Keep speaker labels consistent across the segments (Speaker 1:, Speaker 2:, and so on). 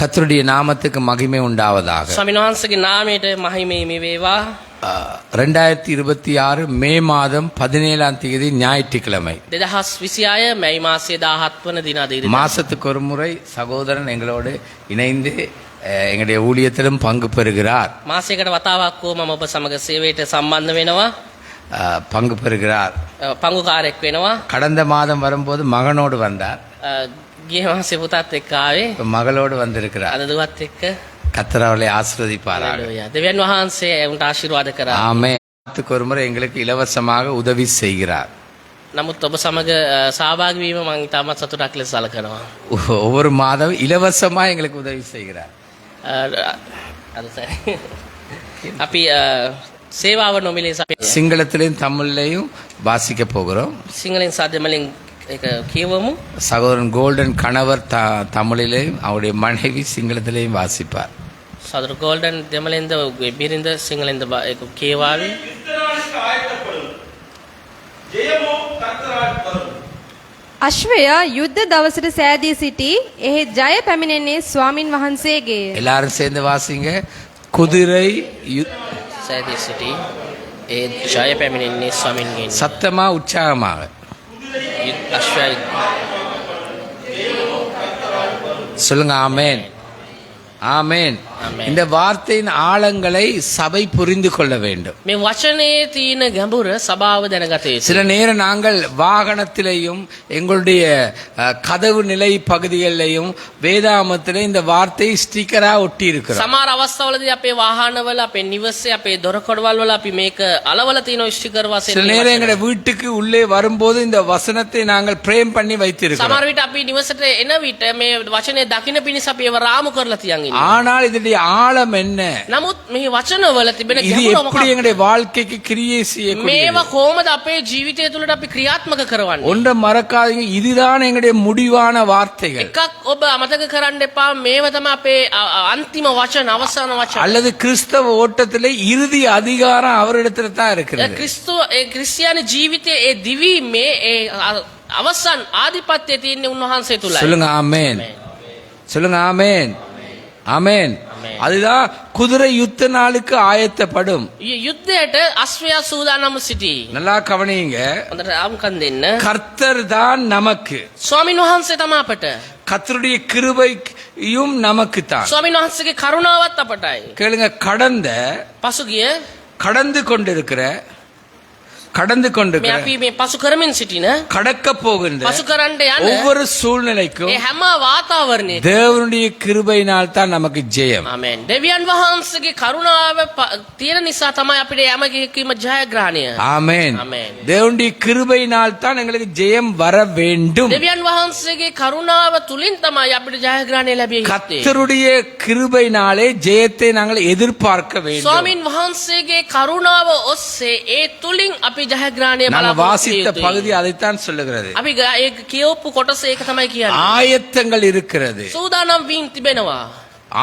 Speaker 1: கர்த்தருடைய நாமத்துக்கு மகிமை உண்டாவதாக.
Speaker 2: ස්වාමීන් වහන්සේගේ නාමයට මහිමේ මේ වේවා.
Speaker 1: 2026 மே மாதம் 17ஆம் தேதி ஞாயிற்றுக்கிழமை.
Speaker 2: 2026 මැයි මාසයේ 17 වන දින අද ඉරිදා.
Speaker 1: மாசத்துக்கு ஒரு முறை சகோதரன் எங்களோடு இணைந்து எங்களுடைய ஊழியத்திலும் பங்கு பெறுகிறார்.
Speaker 2: මාසයකට වතාවක් වුව මම ඔබ සමග සේවයට සම්බන්ධ වෙනවා.
Speaker 1: பங்கு பெறுகிறார்.
Speaker 2: පංගුකාරයෙක් වෙනවා.
Speaker 1: கடந்த மாதம் வரும்போது மகனோடு வந்தார்.
Speaker 2: ගිය මාසේ පුතත් එක්ක ආවේ.
Speaker 1: மகளோடு வந்திருக்கிறார்.
Speaker 2: අද දුවත් එක්ක.
Speaker 1: கர்த்தர் அவளை ஆசீர்வதிப்பாராக.
Speaker 2: දෙවියන් වහන්සේ උන්ට ආශිර්වාද කරා.
Speaker 1: ஆமென். மாசத்துக்கு ஒரு முறை எங்களுக்கு இலவசமாக உதவி செய்கிறார்.
Speaker 2: නමුත් ඔබ සමග සහභාගී වීම මම ඉතාමත් සතුටක් ලෙස සලකනවා.
Speaker 1: ஒவ்வொரு மாதம் இலவசமா எங்களுக்கு உதவி செய்கிறார்.
Speaker 2: අද සරි. අපි සේවාව නොමිලේ
Speaker 1: சிங்களத்திலையும் தமிழ்லையும் வாசிக்க போகிறோம்.
Speaker 2: සිංහලෙන් සහ දෙමළෙන් ඒක කියවමු.
Speaker 1: சகோதரன் கோல்டன் கணவர் தமிழிலையும் அவருடைய மனைவி சிங்களத்திலையும் வாசிப்பார்.
Speaker 2: සදරු ගෝල්ඩන් දෙමළෙන්ද බිරිඳ සිංහලෙන්ද ඒක කියවාවි.
Speaker 3: අශ්වය යුද්ධ දවසට සෑදී සිටි එහි ජය පැමිණෙන්නේ ස්වාමින් වහන්සේගේ.
Speaker 1: எல்லாரும் சேர்ந்து வாசிங்க. குதிரை
Speaker 2: සෑදී සිටි ඒ ජය පැමිණෙන්නේ ස්වාමින්ගෙන්.
Speaker 1: சத்தமா உற்சாகமாக
Speaker 2: අශ්වය
Speaker 1: சொல்லுங்க. ஆமென், ஆமென். இந்த வார்த்தையின் ஆழங்களை சபை புரிந்து கொள்ள வேண்டும்.
Speaker 2: මේ වචනේ තියෙන ගැඹුර සභාව දැනගත යුතුයි.
Speaker 1: சில நேரம் நாங்கள் வாகனத்திலேயும் எங்களுடைய கதவு நிலை பகுதிகளிலையும் வேதாமத்திலே இந்த வார்த்தை ஸ்டிக்கரா ஒட்டி இருக்கிறோம்.
Speaker 2: සමහර අවස්ථාවලදී අපේ වාහනවල අපේ නිවසේ අපේ දොරකඩවල් වල අපි මේක අලවල තියෙන ස්ටිකර් වශයෙන්.
Speaker 1: சில நேரம் எங்களுடைய வீட்டுக்கு உள்ளே வரும்போது இந்த வசனத்தை நாங்கள் பிரேம் பண்ணி வைத்திருக்கிறோம்.
Speaker 2: සමහර විට අපි නිවසට එන විට මේ වචනේ දකින්න පිණිස අපි ඒව රාමු කරලා තියන් ඉන්නවා.
Speaker 1: ஆனால் இதனுடைய ஆழம் என்ன?
Speaker 2: නමුත් මේ වචනවල තිබෙන
Speaker 1: இது
Speaker 2: ගැඹුර
Speaker 1: எப்படி எங்களுடைய வாழ்க்கைக்கு கிரியை செய்யக்கூடியது?
Speaker 2: මේවා කොහොමද අපේ ජීවිතය තුළට අපි ක්‍රියාත්මක කරවන්නේ?
Speaker 1: ஒன்றை மறக்காதீங்க, இதுதான் எங்களுடைய முடிவான வார்த்தைகள்.
Speaker 2: එකක් ඔබ අමතක කරන්න එපා, මේව තමයි අපේ අන්තිම වචන, අවසාන වචන.
Speaker 1: அல்லது கிறிஸ்தவ ஓட்டத்திலே இறுதி அதிகாரம் அவரிடத்துல தான் இருக்கிறது.
Speaker 2: ක්‍රිස්තියානි ජීවිතයේ ඒ දිවීමේ ඒ අවසන් ආධිපත්‍යය තියෙන්නේ උන්වහන්සේ තුලයි.
Speaker 1: சொல்லுங்க ஆமென். சொல்லுங்க ஆமென், ஆமென். அதுதான் குதிரை யுத்த நாளுக்கு ஆயத்தப்படும்.
Speaker 2: யுத்தයට අශ්වයා සූදානම් සිටී.
Speaker 1: நல்லா கவனிங்க.
Speaker 2: හොඳට ආම්කම් දෙන්න.
Speaker 1: கர்த்தர் தான் நமக்கு.
Speaker 2: ස්වාමීන් වහන්සේ තමයි අපට.
Speaker 1: கர்த்தருடைய கிருபையும் நமக்கு தான்.
Speaker 2: ස්වාමීන් වහන්සේගේ කරුණාවත් අපටයි.
Speaker 1: கேளுங்க,
Speaker 2: පසුගිය
Speaker 1: கடந்து கொண்டிருக்கிற
Speaker 2: මේ අපි මේ පසු කරමින් සිටින
Speaker 1: கடக்க போகின்ற
Speaker 2: පසු කරන්න යන
Speaker 1: ஒவ்வொரு சூழ்நிலைக்கும்
Speaker 2: ඒ හැම වාතාවරණයක
Speaker 1: தேவனுடைய கிருபையினால் தான் நமக்கு ஜெயம்.
Speaker 2: ආමෙන්. දෙවියන් වහන්සේගේ කරුණාව තියෙන නිසා තමයි අපිට යමකීම ජයග්‍රහණය.
Speaker 1: ஆமென்,
Speaker 2: ආමෙන්.
Speaker 1: தேவனுடைய கிருபையினால் தான் எங்களுக்கு ஜெயம் வர வேண்டும்.
Speaker 2: දෙවියන් වහන්සේගේ කරුණාව තුලින් තමයි අපිට ජයග්‍රහණය ලැබිය යුත්තේ.
Speaker 1: கர்த்தருடைய கிருபையினாலே ஜெயத்தை நாங்கள் எதிர்பார்க்க வேண்டும்.
Speaker 2: ස්වාමීන් වහන්සේගේ කරුණාව ඔස්සේ ඒ තුලින් අපි ජයග්‍රහණය
Speaker 1: நாங்கள்
Speaker 2: බලාපොරොත්තු
Speaker 1: வாசித்த
Speaker 2: වෙන්නේ.
Speaker 1: பகுதி அதைத்தான் சொல்லுகிறது.
Speaker 2: අපි ඒක කියවපු කොටස ඒක තමයි කියන්නේ.
Speaker 1: ஆயத்தங்கள் இருக்கிறது.
Speaker 2: සූදානම් වීම තිබෙනවා.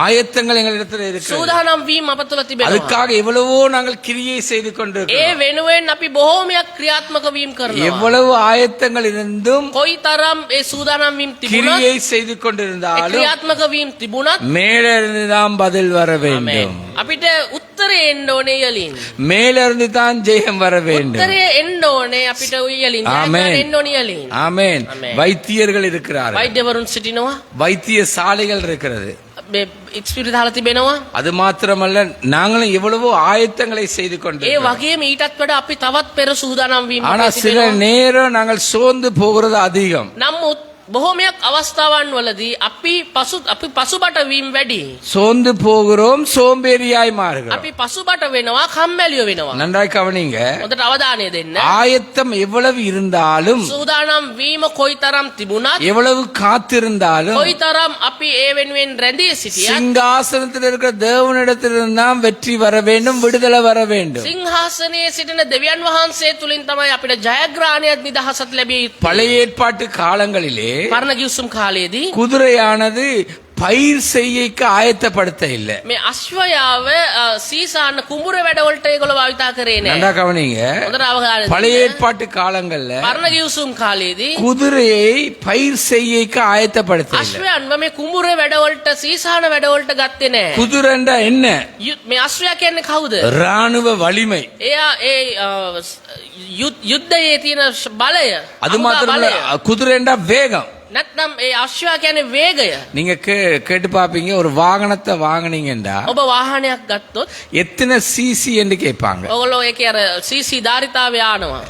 Speaker 1: ஆயத்தங்கள் எங்களிடத்தில் இருக்கிறது.
Speaker 2: සූදානම් වීම අප තුළ තිබෙනවා.
Speaker 1: அதுக்காக எவ்வளவோ நாங்கள் கிரியை செய்து
Speaker 2: ඒ
Speaker 1: கொண்டிருக்கிறோம்.
Speaker 2: වෙනුවෙන් අපි බොහෝමයක් ක්‍රියාත්මක වීම කරනවා.
Speaker 1: எவ்வளவு ஆயத்தங்கள் இருந்தும்
Speaker 2: කොයිතරම් ඒ සූදානම් වීම තිබුණත්
Speaker 1: கிரியை செய்து கொண்டிருந்தாலும்
Speaker 2: ක්‍රියාත්මක වීම තිබුණත්
Speaker 1: மேலிருந்து தான் பதில் வர வேண்டும்.
Speaker 2: අපිට උත්තරේ එන්න ඕනේ යලින්.
Speaker 1: மேலிருந்து தான் ஜெயம் வர வேண்டும்.
Speaker 2: උත්තරේ එන්න ඕනේ අපිට යලින්.
Speaker 1: ආමෙන්.
Speaker 2: එන්න ඕනේ යලින්.
Speaker 1: ஆமென்.
Speaker 2: ஆமென்.
Speaker 1: வைத்தியர்கள் இருக்கிறார்கள்.
Speaker 2: වෛද්‍යවරුන් සිටිනවා.
Speaker 1: வைத்திய சாலைகள் இருக்கிறது.
Speaker 2: මේ ඉක්ස්පිරිත දාලා තිබෙනවා.
Speaker 1: அது மாத்திரமல்ல, நாங்களும் எவ்வளவோ ஆயத்தங்களை செய்து
Speaker 2: ඒ
Speaker 1: கொண்டிருக்கிறோம்.
Speaker 2: වගේම ඊටත් වඩා අපි තවත් පෙර සූදානම් වීම
Speaker 1: ஆனா சில நேரம் நாங்கள் சோர்ந்து போகிறது அதிகம்.
Speaker 2: නමුත් බොහෝමයක් අවස්ථාවන් වලදී අපි පසුබට වීම වැඩි.
Speaker 1: சோர்ந்து போகிறோம், சோம்பேறியாய் மாறுகிறோம்.
Speaker 2: අපි පසුබට වෙනවා, කම්මැලිව වෙනවා.
Speaker 1: நன்றாய் கவனிங்க.
Speaker 2: හොඳට අවධානය දෙන්න.
Speaker 1: ஆயத்தம் எவ்வளவு இருந்தாலும்,
Speaker 2: සූදානම් වීම කොයිතරම් තිබුණත්,
Speaker 1: எவ்வளவு காத்திருந்தாலும்,
Speaker 2: කොයිතරම් අපි ඒ වෙනුවෙන් රැඳී සිටියත්,
Speaker 1: சிங்காசனத்தில் இருக்கிற தேவனிடத்திலிருந்து தான் வெற்றி வர வேண்டும், விடுதலை வர வேண்டும்.
Speaker 2: සිංහාසනයේ සිටින දෙවියන් වහන්සේ තුලින් තමයි අපිට ජයග්‍රහණයත් නිදහසත් ලැබිය යුත්තේ.
Speaker 1: பழைய ஏற்பாட்டு காலங்களிலே
Speaker 2: පරණ ගිවිසුම් කාලයේදී
Speaker 1: குதிரையானது பயிர் செய்யக்கு ஆயத்தப்படுத்த இல்ல.
Speaker 2: මේ අශ්වයාව සීසාන කුඹුර වැඩවලට ඒගොල්ලෝ භාවිතා කරේ නෑ.
Speaker 1: நல்லா கவனிங்க.
Speaker 2: හොඳට අවධානය දෙන්න.
Speaker 1: பழைய ஏற்பாட்டு காலங்கள்ல
Speaker 2: පරණ ගිවිසුම් කාලේදී
Speaker 1: குதிரையை பயிர் செய்யக்கு ஆயத்தப்படுத்த இல்ல.
Speaker 2: අශ්වයන්ව මේ කුඹුර වැඩවලට සීසාන වැඩවලට ගත්තේ නෑ.
Speaker 1: குதிரைண்டா என்ன?
Speaker 2: මේ අශ්වයා කියන්නේ කවුද?
Speaker 1: ராணுவ வலிமை.
Speaker 2: එයා ඒ යුද්ධයේ තියෙන බලය.
Speaker 1: அது மாத்திரமல்ல, குதிரைண்டா வேகம்.
Speaker 2: නැත්නම් ඒ අශ්වයා කියන්නේ වේගය.
Speaker 1: நீங்க கேட்டு பாப்பீங்க, ஒரு வாகனத்தை வாங்குனீங்கடா
Speaker 2: ඔබ වාහනයක් ගත්තොත්
Speaker 1: எத்தனை சிசி என்று கேட்பாங்க.
Speaker 2: ඔයගොල්ලෝ ඒකේ අර CC ධාරිතාවය ආනවා.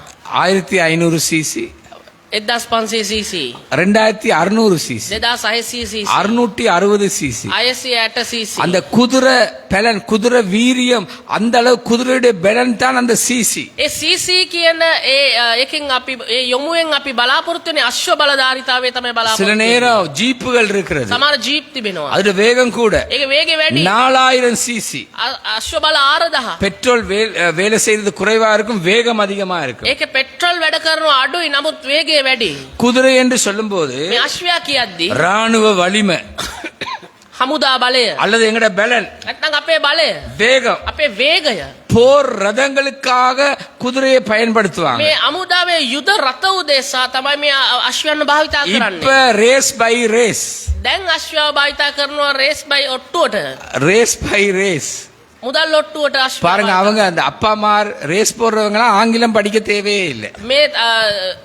Speaker 1: 1500 CC,
Speaker 2: 1500 cc
Speaker 1: 2600 CC,
Speaker 2: 2600 cc
Speaker 1: 660 CC.
Speaker 2: 660 cc
Speaker 1: அந்த குதிரை பலன், குதிரை வீரியம், அந்த அளவு குதிரையுடைய பலன் தான் அந்த சிசி.
Speaker 2: ඒ cc කියන ඒ එකෙන් අපි ඒ යොමුවෙන් අපි බලාපොරොත්තු වෙන්නේ අශ්ව බලධාරිතාවය තමයි
Speaker 1: சில
Speaker 2: බලාපොරොත්තු වෙන්නේ.
Speaker 1: நேரம் ஜீப்புகள் இருக்கிறது,
Speaker 2: සමහර ජීප් තිබෙනවා.
Speaker 1: அதோட வேகம் கூட
Speaker 2: ඒක වේගය වැඩි.
Speaker 1: 4000 சிசி.
Speaker 2: අශ්ව බල 4000.
Speaker 1: பெட்ரோல் வேலை செய்யறது குறைவா இருக்கும், வேகம் அதிகமா இருக்கும்.
Speaker 2: ඒකේ පෙට්‍රල් වැඩ කරනවා අඩුයි, නමුත් වේගය වැඩි.
Speaker 1: குதிரை என்று சொல்லும்போது
Speaker 2: මේ අශ්වයා කියද්දි
Speaker 1: ராணுவ வலிமை
Speaker 2: හමුදා බලය
Speaker 1: அல்லது எங்கட பலன்,
Speaker 2: නැත්නම් අපේ බලය,
Speaker 1: வேகம்.
Speaker 2: අපේ வேகය.
Speaker 1: போர் ரதங்களுக்காக குதிரையை பயன்படுத்துவாங்க.
Speaker 2: මේ අමුදාවේ යුද රථ උදෙසා තමයි මේ අශ්වයන් භාවිතා
Speaker 1: இப்ப
Speaker 2: කරන්නේ.
Speaker 1: ரேஸ் பை ரேஸ்,
Speaker 2: දැන් අශ්වයා භාවිතා කරනවා රේස් බයි ඔට්ටුවට.
Speaker 1: Race by race.
Speaker 2: මුදල් ඔට්ටුවට අශ්වයා
Speaker 1: பாருங்க, அவங்க அந்த அப்பா அம்மா ரேஸ் போடுறவங்க எல்லாம் ஆங்கிலம் படிக்க தேவையே இல்லை.
Speaker 2: මේ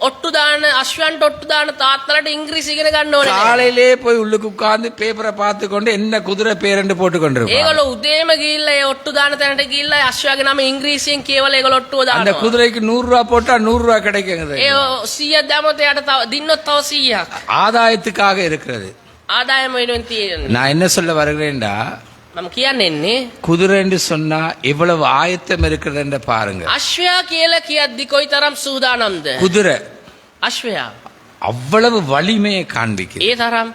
Speaker 2: ඔට්ටු දාන අශ්වයන්ට ඔට්ටු දාන තාත්තලට ඉංග්‍රීසි ඉගෙන ගන්න ඕනේ නෑ.
Speaker 1: காலையிலே போய் உள்ளுக்கு உட்கார்ந்து பேப்பரை பார்த்து கொண்டு என்ன குதிரை பேரண்டு போட்டு கொண்டிருப்பாங்க.
Speaker 2: ඒගොල්ලෝ උදේම ගිහිල්ලා ඒ ඔට්ටු දාන තැනට ගිහිල්ලා අශ්වයාගේ නම ඉංග්‍රීසියෙන් කියවලා ඒගොල්ලෝ ඔට්ටුව
Speaker 1: அந்த
Speaker 2: දානවා.
Speaker 1: குதிரைக்கு 100 ரூபாய் போட்டா 100 ரூபாய் கிடைக்குங்க.
Speaker 2: ඒ 100ක් දැම්මොත් එයාට තව දින්නොත් තව 100ක්
Speaker 1: ஆதாயத்துக்காக இருக்கிறது.
Speaker 2: ආදායම වෙනුවෙන් තියෙන්නේ.
Speaker 1: நான் என்ன சொல்ல வருகிறேன்டா,
Speaker 2: මම කියන්නෙන්නේ
Speaker 1: குதிரை என்று சொன்னா எவ்வளவு ஆயத்தம் இருக்கிறது என்று பாருங்க.
Speaker 2: අශ්වයා කියලා කියද්දි කොයිතරම් සූදානම්ද?
Speaker 1: குதிரை
Speaker 2: අශ්වයා
Speaker 1: அவ்வளவு வலிமையை காண்பிக்குது.
Speaker 2: ඒ තරම්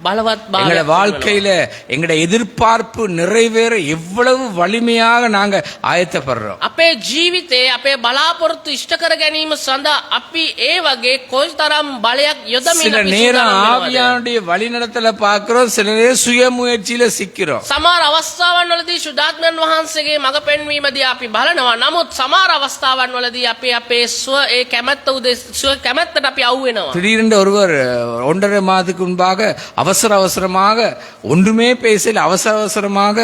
Speaker 2: බලවත්
Speaker 1: எங்களோட
Speaker 2: භාවයක්
Speaker 1: வாழ்க்கையில எங்களோட எதிர்பார்ப்பு நிறைவேற எவ்வளவு வலிமையாக நாங்க ஆயத்தப்படுறோம்.
Speaker 2: අපේ ජීවිතේ අපේ බලාපොරොත්තු ඉෂ්ට කර ගැනීම සඳහා අපි ඒ වගේ කොයිතරම් බලයක් යොදමින්
Speaker 1: சில
Speaker 2: අපි
Speaker 1: நேரம்
Speaker 2: සූදානම් වෙනවද?
Speaker 1: ஆவியானுடைய வழிநடத்தல பார்க்கிறோம், சில நேரம் சுய முயற்சியில සිக்கிறோம்.
Speaker 2: සමහර අවස්ථාවන් වලදී ශුද්ධාත්මයන් වහන්සේගේ මඟ පෙන්වීමදී අපි බලනවා. නමුත් සමහර අවස්ථාවන් වලදී අපි අපේ ස්ව ඒ කැමැත්ත ස්ව කැමැත්තට අපි අවු වෙනවා.
Speaker 1: திடீரென்று ஒருவர் 1.5 மாதத்துக்கு முன்பாக அவசரமாக ஒன்றுமே பேசல, அவசரமாக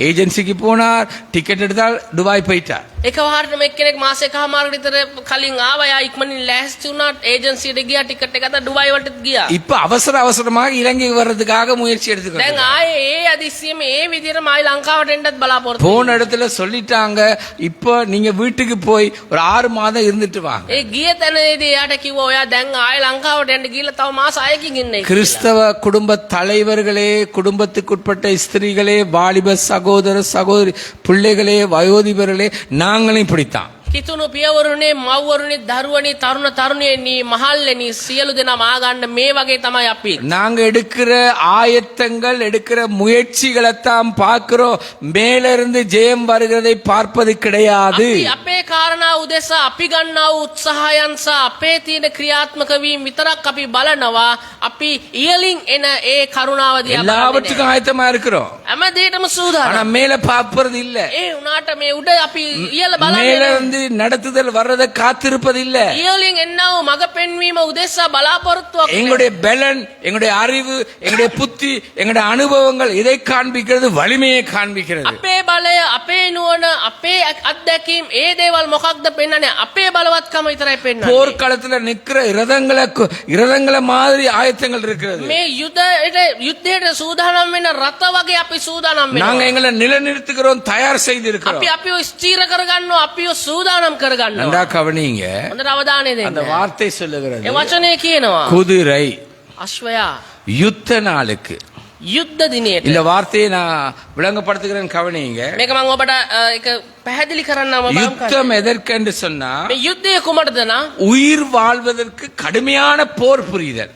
Speaker 1: ஏஜென்சிக்கு போனார், டிக்கெட் எடுத்தால் துபாய் போயிட்டார்.
Speaker 2: එකවරටම එක්කෙනෙක් මාසෙකමාරකට විතර කලින් ආවා. යා ඉක්මනින් ලෑස්ති වුණා, ඒජන්සියට ගියා, ටිකට් එක ගත්තා, ඩුබායි වලට ගියා.
Speaker 1: இப்ப அவசரமாக இலங்கைக்கு வர்றதுக்காக முயற்சி
Speaker 2: දැන්
Speaker 1: எடுத்துக்கொண்டு
Speaker 2: ආයේ ඒ අදිස්සියෙම ඒ විදිහටම ආයි ලංකාවට එන්නත් බලාපොරොත්තු
Speaker 1: போன இடத்துல சொல்லிட்டாங்க, இப்போ நீங்க வீட்டுக்கு போய் ஒரு 6 மாதம் இருந்துட்டு வாங்க.
Speaker 2: ඒ ගිය තැනදී එයාට කිව්වා ඔයා දැන් ආයෙ ලංකාවට යන්න ගිහලා තව මාස 6කින් ඉන්න කියලා.
Speaker 1: கிறிஸ்தவ குடும்ப தலைவர்களே, குடும்பத்துக்குட்பட்ட ஸ்திரீகளே, வாலிப சகோதர சகோதரி பிள்ளைகளே, வயோதிபர்களே, நாங்களும் இப்படித்தான்.
Speaker 2: කිතුණු පියවරුනේ, මව්වරුනේ, දරුවනේ, තරුණ තරුණියනි, මහල්ලනි සියලු දෙනා මාගන්න මේ වගේ තමයි අපි.
Speaker 1: நாங்க எடுக்கிற ஆயத்தங்கள், எடுக்கிற முயற்சிகளைத்தான் பார்க்கிறோம், மேல இருந்து ஜெயம் வருகிறதை பார்ப்பது கிடையாது.
Speaker 2: අපි අපේ කාරණා උදෙසා අපි ගන්නා වූ උත්සාහයන් සහ අපේ තියෙන ක්‍රියාත්මක වීම විතරක් අපි බලනවා. අපි ඉයලින් එන ඒ කරුණාව දිහා බලන්නේ
Speaker 1: எல்லாவற்றுக்கும் ஆயத்தமா இருக்கிறோம்,
Speaker 2: හැම දෙයකම
Speaker 1: ஆனா
Speaker 2: සූදානම්.
Speaker 1: மேல பார்ப்பது இல்ல.
Speaker 2: ඒ උනාට මේ උඩ අපි ඉයල
Speaker 1: மேல
Speaker 2: බලන්නේ
Speaker 1: இருந்து நடத்துதல் வர்றதை காத்திருப்பது இல்ல.
Speaker 2: ඉයලින් එන්නව මග පෙන්වීම උදෙසා බලාපොරොත්තුවක් නැහැ.
Speaker 1: எங்களுடைய பலன், எங்களுடைய அறிவு, எங்களுடைய புத்தி, எங்களுடைய அனுபவங்கள் இதை காண்பிக்கிறது, வலிமையை காண்பிக்கிறது.
Speaker 2: අපේ බලය, අපේ නුවණ, අපේ අත්දැකීම් ඒ දේවල් මොකක්ද පෙන්වන්නේ? අපේ බලවත්කම විතරයි පෙන්වන්නේ.
Speaker 1: போர்க்களத்துல நிக்கிற இரதங்களை மாதிரி ஆயத்தங்கள் இருக்கிறது.
Speaker 2: මේ යුද්ධයට සූදානම් වෙන රත වගේ අපි සූදානම්
Speaker 1: நாங்க
Speaker 2: වෙනවා.
Speaker 1: எங்களை நிலைநிறுத்துகிறோம், தயார் செய்து இருக்கிறோம்.
Speaker 2: අපි අපිව ස්ථීර කරගන්නවා, අපිව සූදානම් කරගන්නවා.
Speaker 1: நன்றா கவனிங்க,
Speaker 2: හොඳට අවධානය
Speaker 1: அந்த
Speaker 2: දෙන්න.
Speaker 1: வார்த்தை சொல்லுகிறது,
Speaker 2: ඒ වචනේ කියනවා
Speaker 1: குதிரை
Speaker 2: අශ්වයා
Speaker 1: யுத்த நாளுக்கு.
Speaker 2: යුද්ධ දිනයට.
Speaker 1: இந்த வார்த்தையை நான் விளங்கப்படுத்துகிறேன், கவனிங்க.
Speaker 2: මේක මම ඔබට ඒක පැහැදිලි කරන්නම
Speaker 1: யுத்தம் எதற்கென்று சொன்னா,
Speaker 2: මේ යුද්ධය කුමටද නා?
Speaker 1: உயிர் வாழ்வதற்கு கடுமையான போர் புரிதல்.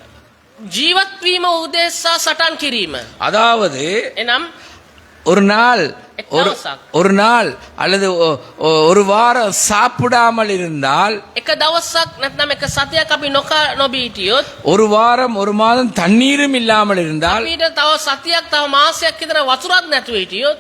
Speaker 2: ජීවත් වීම උදෙසා සටන් කිරීම.
Speaker 1: அதாவது
Speaker 2: එනම්
Speaker 1: ஒரு நாள் ஒரு
Speaker 2: දවසක්.
Speaker 1: ஒரு நாள் அல்லது ஒரு வாரம் சாப்பிடாமல் இருந்தால்,
Speaker 2: එක දවසක් නැත්නම් එක සතියක් අපි නොකා නොබී හිටියොත්
Speaker 1: ஒரு வாரம் ஒரு மாதம் தண்ணீரும் இல்லாமல் இருந்தால்,
Speaker 2: අපිට තව සතියක් තව මාසයක් විතර වතුරක් නැතුව හිටියොත්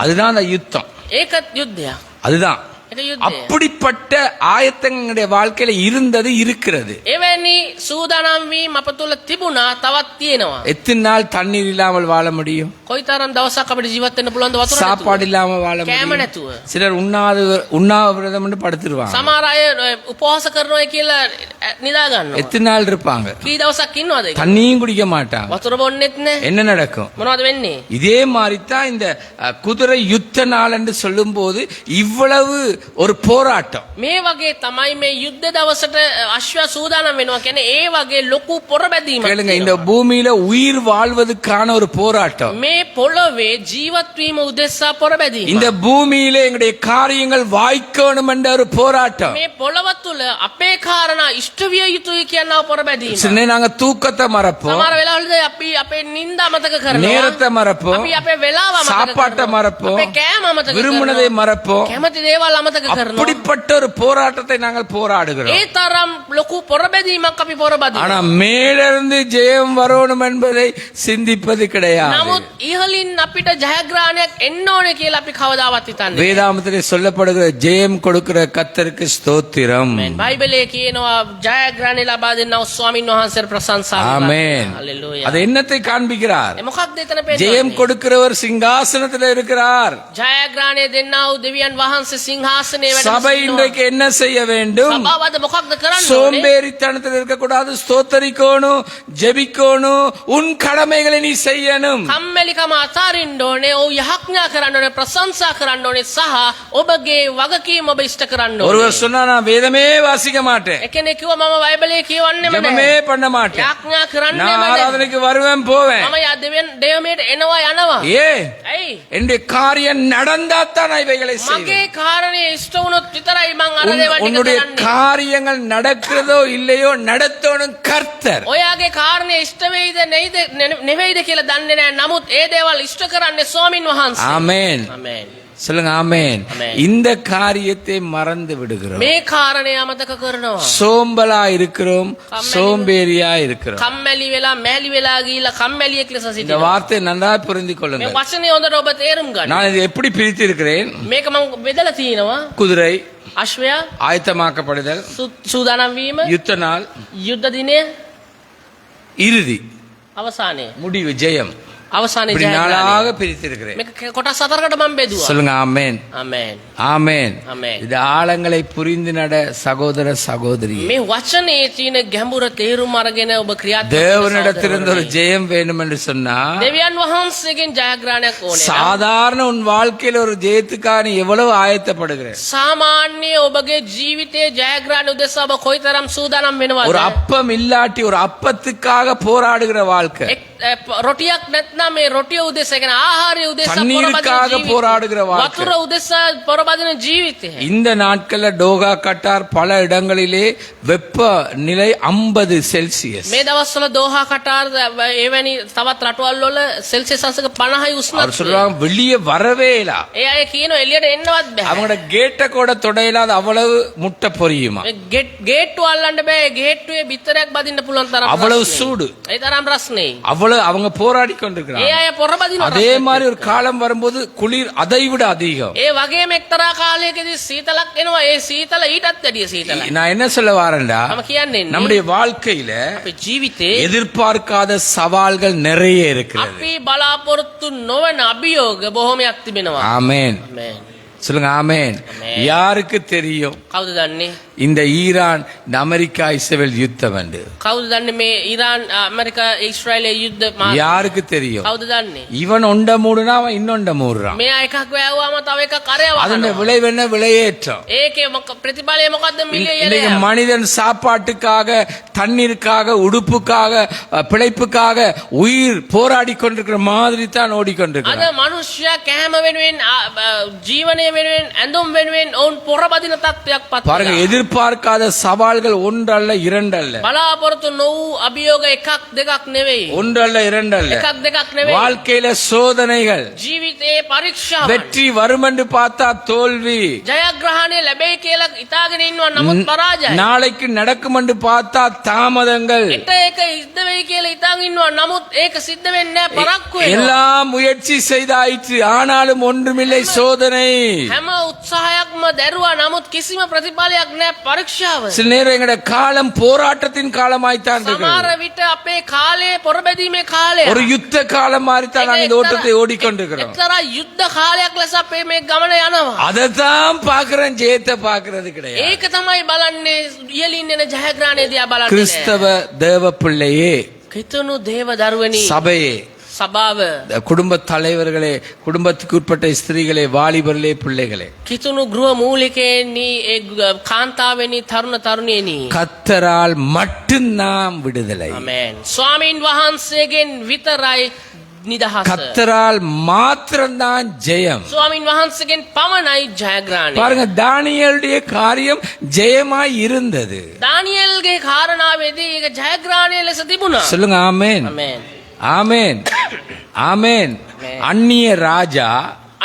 Speaker 1: அதுதான் அந்த யுத்தம்.
Speaker 2: ඒකත් යුද්ධයක්.
Speaker 1: அதுதான்
Speaker 2: ඒක යුද්ධයක්.
Speaker 1: அப்படிப்பட்ட ஆயத்தங்களுடைய வாழ்க்கையில இருந்தது இருக்கிறது.
Speaker 2: එවැනි සූදානම් වීම අප තුළ තිබුණා තවත් තියෙනවා.
Speaker 1: எத்தனை நாள் தண்ணீர் இல்லாமல் வாழ முடியும்?
Speaker 2: කොයිතරම් දවසක් අපිට ජීවත් වෙන්න පුළුවන්ද වතුර
Speaker 1: சாப்பாடு
Speaker 2: නැතුව?
Speaker 1: இல்லாம வாழ
Speaker 2: කෑම
Speaker 1: முடியும்?
Speaker 2: නැතුව.
Speaker 1: சிலர் உண்ணாவிரதம் படுத்துருவாங்க.
Speaker 2: සමහර අය උපවාස කරනවා කියලා නිදා ගන්නවා.
Speaker 1: எத்தனை நாள் இருப்பாங்க?
Speaker 2: කී දවසක් ඉන්නවද ඒක?
Speaker 1: தண்ணியும் குடிக்க மாட்டாங்க.
Speaker 2: වතුර බොන්නෙත් නැහැ.
Speaker 1: என்ன நடக்கும்?
Speaker 2: මොනවද වෙන්නේ?
Speaker 1: இதே மாதிரி தான் இந்த குதிரை யுத்த நாள் என்று சொல்லும் போது இவ்வளவு ஒரு போராட்டம்.
Speaker 2: මේ වගේ තමයි මේ යුද්ධ දවසට අශ්වයා සූදානම් වෙනවා කියන්නේ ඒ වගේ ලොකු පොරබැදීමක්
Speaker 1: கேளுங்க, இந்த
Speaker 2: තියෙනවා.
Speaker 1: பூமியில உயிர் வாழ்வதற்கான ஒரு போராட்டம்.
Speaker 2: මේ පොළොවේ ජීවත් වීම උදෙසා පොරබැදීම.
Speaker 1: இந்த பூமியில எங்களுடைய காரியங்கள் வாய்க்கணும் என்ற ஒரு போராட்டம்.
Speaker 2: මේ පොළොව තුළ අපේ කාරණා ඉෂ්ට විය යුතුයි කියනවා පොරබැදීම.
Speaker 1: சின்ன நாங்க தூக்கத்தை மறப்போம்,
Speaker 2: සමහර වෙලාවලදී අපි අපේ නිින්ද අමතක කරනවා.
Speaker 1: நேரத்தை மறப்போம்,
Speaker 2: අපි අපේ වෙලාව අමතක
Speaker 1: சாப்பாட்டை
Speaker 2: කරනවා.
Speaker 1: மறப்போம்,
Speaker 2: අපේ කෑම අමතක
Speaker 1: விரும்பினதை
Speaker 2: කරනවා.
Speaker 1: மறப்போம்.
Speaker 2: කැමති දේවල් අමතක කරනවා.
Speaker 1: அப்படிப்பட்ட ஒரு போராட்டத்தை நாங்கள் போராடுகிறோம்.
Speaker 2: ඒ තරම් ලොකු පොරබැදීමක් අපි පොරබදිනවා.
Speaker 1: ஆனா மேலிருந்து ஜெயம் வரணும் என்பதை சிந்திப்பது கிடையாது.
Speaker 2: නමුත් ඉහලින් අපිට ජයග්‍රහණයක් එන්න ඕනේ කියලා අපි කවදාවත් හිතන්නේ.
Speaker 1: வேதாமத்திலே சொல்லப்படுகிற ஜெயம் கொடுக்கிற கர்த்தருக்கு ஸ்தோத்திரம்.
Speaker 2: බයිබලයේ කියනවා ජයග්‍රහණය ලබා දෙන්නව ස්වාමින් වහන්සේට ප්‍රශංසා කරනවා.
Speaker 1: ஆமென்.
Speaker 2: හalleluya.
Speaker 1: அது என்னத்தை காண்பிக்கிறார்?
Speaker 2: මොකක්ද එතන පෙන්නන්නේ?
Speaker 1: ஜெயம் கொடுக்கிறவர் சிங்காசனத்தில் இருக்கிறார்.
Speaker 2: ජයග්‍රහණය දෙන්නව දෙවියන් වහන්සේ සිංහාසනයේ වැඩ
Speaker 1: சபை இன்றைக்கு என்ன செய்ய வேண்டும்?
Speaker 2: සභාවද මොකක්ද කරන්න ඕනේ?
Speaker 1: சோம்பேறித்தனத்தில் இருக்கக்கூடாது, ஸ்தோத்தரிக்கணும், ஜெபிக்கணும், உன் கடமைகளை நீ செய்யணும்.
Speaker 2: කම්මැලිකම අතාරින්න ඕනේ. ඔව් යහඥා කරන්න ඕනේ, ප්‍රශංසා කරන්න ඕනේ සහ ඔබගේ වගකීම ඔබ ඉෂ්ට කරන්න ඕනේ.
Speaker 1: ஒருவர் சொன்னா நான் வேதமே வாசிக்க மாட்டேன்,
Speaker 2: එකෙනෙක් කිව්වා මම බයිබලයේ කියවන්නෙම
Speaker 1: ஜெபமே
Speaker 2: නැහැ.
Speaker 1: பண்ண மாட்டேன்,
Speaker 2: යහඥා කරන්නෙම
Speaker 1: நான்
Speaker 2: නැහැ.
Speaker 1: ஆராதனைக்கு வருவேன் போவேன்.
Speaker 2: මම දෙවියන්ට එනවා යනවා.
Speaker 1: ஏ
Speaker 2: ඇයි?
Speaker 1: என்னுடைய காரியம் நடந்தாத்தான் நான் இவைகளை செய்வேன்.
Speaker 2: මගේ කාරණේ ඉෂ්ට වුණොත් විතරයි මං අර දේවල් ටික
Speaker 1: உன்னுடைய
Speaker 2: කරන්නේ.
Speaker 1: காரியங்கள் நடக்கிறதோ இல்லையோ நடத்தணும் கர்த்தர்.
Speaker 2: ඔයාගේ කාරණේ ඉෂ්ට වෙයිද නෙවෙයිද කියලා දන්නේ නැහැ. නමුත් ඒ දේවල් ඉෂ්ට කරන්නේ ස්වාමින් වහන්සේ.
Speaker 1: ஆமென்.
Speaker 2: ආමේන්.
Speaker 1: சொல்லுங்க ஆமென்.
Speaker 2: ஆமென்.
Speaker 1: இந்த காரியத்தை மறந்து விடுகிறோம்.
Speaker 2: මේ කාරණේ අමතක කරනවා.
Speaker 1: சோம்பலா இருக்கிறோம், சோம்பேறியா இருக்கிறோம்.
Speaker 2: කම්මැලි වෙලා මෑලි වෙලා ගිහිල්ලා කම්මැලියෙක් ලෙස
Speaker 1: இந்த
Speaker 2: සිටිනවා.
Speaker 1: வார்த்தையை நன்றா புரிந்து
Speaker 2: මේ
Speaker 1: கொள்ளுங்கள்.
Speaker 2: වචනේ හොඳට ඔබ තේරුම් ගන්න.
Speaker 1: நான் இதை எப்படி பிரித்து இருக்கிறேன்?
Speaker 2: මේක මම බෙදලා තියෙනවා.
Speaker 1: குதிரை,
Speaker 2: අශ්වයා
Speaker 1: ஆயத்தமாக்கப்படுதல்,
Speaker 2: සූදානම් වීම,
Speaker 1: யுத்த நாள்,
Speaker 2: යුද්ධ දිනය,
Speaker 1: இறுதி,
Speaker 2: අවසානයේ.
Speaker 1: முடிவு, ஜெயம்.
Speaker 2: අවසානයේ
Speaker 1: இப்படி
Speaker 2: ජයග්‍රහණය.
Speaker 1: நாளாக பிரித்திருக்கிறேன்.
Speaker 2: මේක කොටස් හතරකට මම බෙදුවා.
Speaker 1: சொல்லுங்க ஆமென்.
Speaker 2: ආමේන්.
Speaker 1: ஆமென்.
Speaker 2: ஆமென்.
Speaker 1: இந்த ஆழங்களை புரிந்து நட சகோதர சகோதரி.
Speaker 2: මේ වචනේ තියෙන ගැඹුර තේරුම් අරගෙන ඔබ ක්‍රියාත්මක වෙන්න
Speaker 1: தேவனிடத்திலிருந்து ஒரு
Speaker 2: සහෝදරනේ.
Speaker 1: ஜெயம் வேண்டும் என்று சொன்னா,
Speaker 2: දෙවියන් වහන්සේගෙන් ජයග්‍රහණයක් ඕනේ. නම්
Speaker 1: சாதாரண உன் வாழ்க்கையில ஒரு ஜெயத்துக்காக நீ எவ்வளவு ஆயத்தப்படுகிற?
Speaker 2: සාමාන්‍ය ඔබගේ ජීවිතයේ ජයග්‍රහණ උදෙසා ඔබ කොයිතරම් සූදානම්
Speaker 1: ஒரு
Speaker 2: වෙනවද?
Speaker 1: அப்பம் இல்லாட்டி ஒரு அப்பத்துக்காக போராடுகிற வாழ்க்கை,
Speaker 2: රොටියක් නැත්නම් මේ රොටිය උදෙසා කියන ආහාරය උදෙසා
Speaker 1: தண்ணீருக்காக போராடுகிற வாழ்க்கை.
Speaker 2: වතුර උදෙසා පොරබදින ජීවිතය.
Speaker 1: இந்த நாட்கள்ல டோகா கட்டார் பல இடங்களிலே வெப்ப நிலை 50 செல்சியஸ்.
Speaker 2: මේ දවස්වල දෝහා කටාර් එවැනි තවත් රටවල් වල සෙල්සියස් අංශක 50යි
Speaker 1: அவர்
Speaker 2: උෂ්ණත්වය.
Speaker 1: சொல்றாங்க வெளியே வரவே இல்ல.
Speaker 2: ඒ අය කියනවා එළියට එන්නවත් බෑ.
Speaker 1: அவங்களோட கேட்ட கூட தொடையிலாத அவ்வளவு முட்டை பொரியுமா,
Speaker 2: මේ ගේට්ටු අල්ලන්න බෑ. ගේට්ටුවේ බිත්තරයක් බදින්න පුළුවන් තරම්
Speaker 1: அவ்வளவு
Speaker 2: රස්නේ.
Speaker 1: சூடு.
Speaker 2: ඒ තරම් රස්නේ.
Speaker 1: அவ்வளவு அவங்க போராடி
Speaker 2: ඒ
Speaker 1: கொண்டிருக்கிறாங்க.
Speaker 2: අය පොරබදිනවා.
Speaker 1: அதே மாதிரி ஒரு காலம் வரும்போது குளிர் அதை விட அதிகம்.
Speaker 2: ඒ වගේම එක්තරා කාලයකදී සීතලක් එනවා. ඒ සීතල ඊටත් වැඩිය සීතලයි.
Speaker 1: நான் என்ன சொல்ல வாரேன்டா,
Speaker 2: මම කියන්නේ
Speaker 1: நம்முடைய வாழ்க்கையில
Speaker 2: අපේ ජීවිතේ
Speaker 1: எதிர்பார்க்காத சவால்கள் நிறைய இருக்கிறது.
Speaker 2: අපි බලාපොරොත්තු නොවන අභියෝග බොහොමයක් තිබෙනවා.
Speaker 1: ஆமென்.
Speaker 2: ආමේන්.
Speaker 1: சொல்லுங்க ஆமென்.
Speaker 2: ஆமென்.
Speaker 1: யாருக்கு தெரியும்
Speaker 2: කවුද දන්නේ?
Speaker 1: இந்த ஈரான் இந்த அமெரிக்கா இஸ்ரேல் யுத்தம் வந்து?
Speaker 2: කවුද දන්නේ මේ ඉරාන් ඇමරිකා ඊශ්‍රායලයේ යුද්ධ
Speaker 1: யாருக்கு தெரியும்?
Speaker 2: කවුද දන්නේ?
Speaker 1: இவன் ஒண்ட மூடுனா அவன் இன்னொண்ட மூடுறான்.
Speaker 2: මේ එකක් වැයුවාම තව එකක් අරය
Speaker 1: அதன்
Speaker 2: වහනවා.
Speaker 1: விளைவு என்ன? விளையேற்றம்.
Speaker 2: ඒකේ ප්‍රතිඵලය මොකද්ද?
Speaker 1: இன்னைக்கு
Speaker 2: මිලියන.
Speaker 1: மனிதன் சாப்பாட்டுக்காக, தண்ணீருக்காக, உடுப்புக்காக, பிழைப்புக்காக உயிர் போராடி கொண்டிருக்கிற மாதிரி தான்
Speaker 2: අද
Speaker 1: ஓடிக்கொண்டிருக்கிறான்.
Speaker 2: මනුෂ්‍යයා කෑම වෙනුවෙන් ජීවනය වෙනුවෙන් ඇඳුම් වෙනුවෙන් ඔවුන් පොරබදින තත්ත්වයක් පත්
Speaker 1: பாருங்க,
Speaker 2: වෙනවා.
Speaker 1: எதிர்பார்க்காத சவால்கள் ஒன்றல்ல இரண்டல்ல,
Speaker 2: බලාපොරොත්තු නොවූ අභියෝග එකක් දෙකක් නෙවෙයි.
Speaker 1: ஒன்றல்ல இரண்டல்ல,
Speaker 2: එකක් දෙකක් නෙවෙයි.
Speaker 1: வாழ்க்கையில சோதனைகள்,
Speaker 2: ජීවිතයේ පරීක්ෂාවන්.
Speaker 1: வெற்றி வரும் என்று பார்த்தா தோல்வி,
Speaker 2: ජයග්‍රහණය ලැබෙයි කියලා ඉතාගෙන ඉන්නවා නමුත් පරාජය.
Speaker 1: நாளைக்கு நடக்கும் என்று பார்த்தா தாமதங்கள்,
Speaker 2: එට ඒක සිද්ධ වෙයි කියලා ඉතාගෙන ඉන්නවා නමුත් ඒක සිද්ධ වෙන්නේ නැහැ, පරක්කු වෙනවා.
Speaker 1: எல்லாம் முயற்சி செய்தாயிற்று ஆனாலும் ஒன்றுமில்லை, சோதனை.
Speaker 2: හැම උත්සාහයක්ම දැරුවා නමුත් කිසිම ප්‍රතිඵලයක් නැහැ, පරීක්ෂාව.
Speaker 1: சில நேரம் எங்கட காலம் போராட்டத்தின் காலமாய்த்தான்
Speaker 2: සමහර
Speaker 1: இருக்கிறது.
Speaker 2: විට අපේ කාලය පොරබැදීමේ කාලය.
Speaker 1: ஒரு யுத்த காலம் மாறித்தான் நாங்கள் இந்த ஓட்டத்தை ஓடிக்கொண்டிருக்கிறோம்.
Speaker 2: එක්තරා යුද්ධ කාලයක් ලෙස අපේ මේ ගමන යනවා.
Speaker 1: அதைத்தான் பாக்குறேன், ஜெயத்தை பாக்குறது கிடையாது.
Speaker 2: ඒක තමයි බලන්නේ ඉහළින් එන ජයග්‍රහණය දිහා බලන්නේ.
Speaker 1: கிறிஸ்தவ தேவ பிள்ளையே,
Speaker 2: කිතුණු දේව දරුවනි,
Speaker 1: சபையே,
Speaker 2: සභාව,
Speaker 1: குடும்ப தலைவர்களே, குடும்பத்துக்கு உட்பட்ட ஸ்திரீகளே, வாலிபர்களே, பிள்ளைகளே,
Speaker 2: කිතුණු ගෘහ මූලිකයනි, කාන්තාවෙනි, තරුණ තරුණියනි,
Speaker 1: கர்த்தரால் மட்டும்தான் விடுதலை.
Speaker 2: ආමේන්. ස්වාමීන් වහන්සේගෙන් විතරයි නිදහස.
Speaker 1: கர்த்தரால் மாத்திரம்தான் ஜெயம்.
Speaker 2: ස්වාමීන් වහන්සේගෙන් පමණයි ජයග්‍රහණය.
Speaker 1: பாருங்க, தானியேலுடைய காரியம் ஜெயமாய் இருந்தது.
Speaker 2: දානියෙල්ගේ කාරණාවේදී ඒක ජයග්‍රහණය ලෙස තිබුණා.
Speaker 1: சொல்லுங்க ஆமென்,
Speaker 2: ආමේන්.
Speaker 1: ஆமென், ஆமென். அந்நிய ராஜா,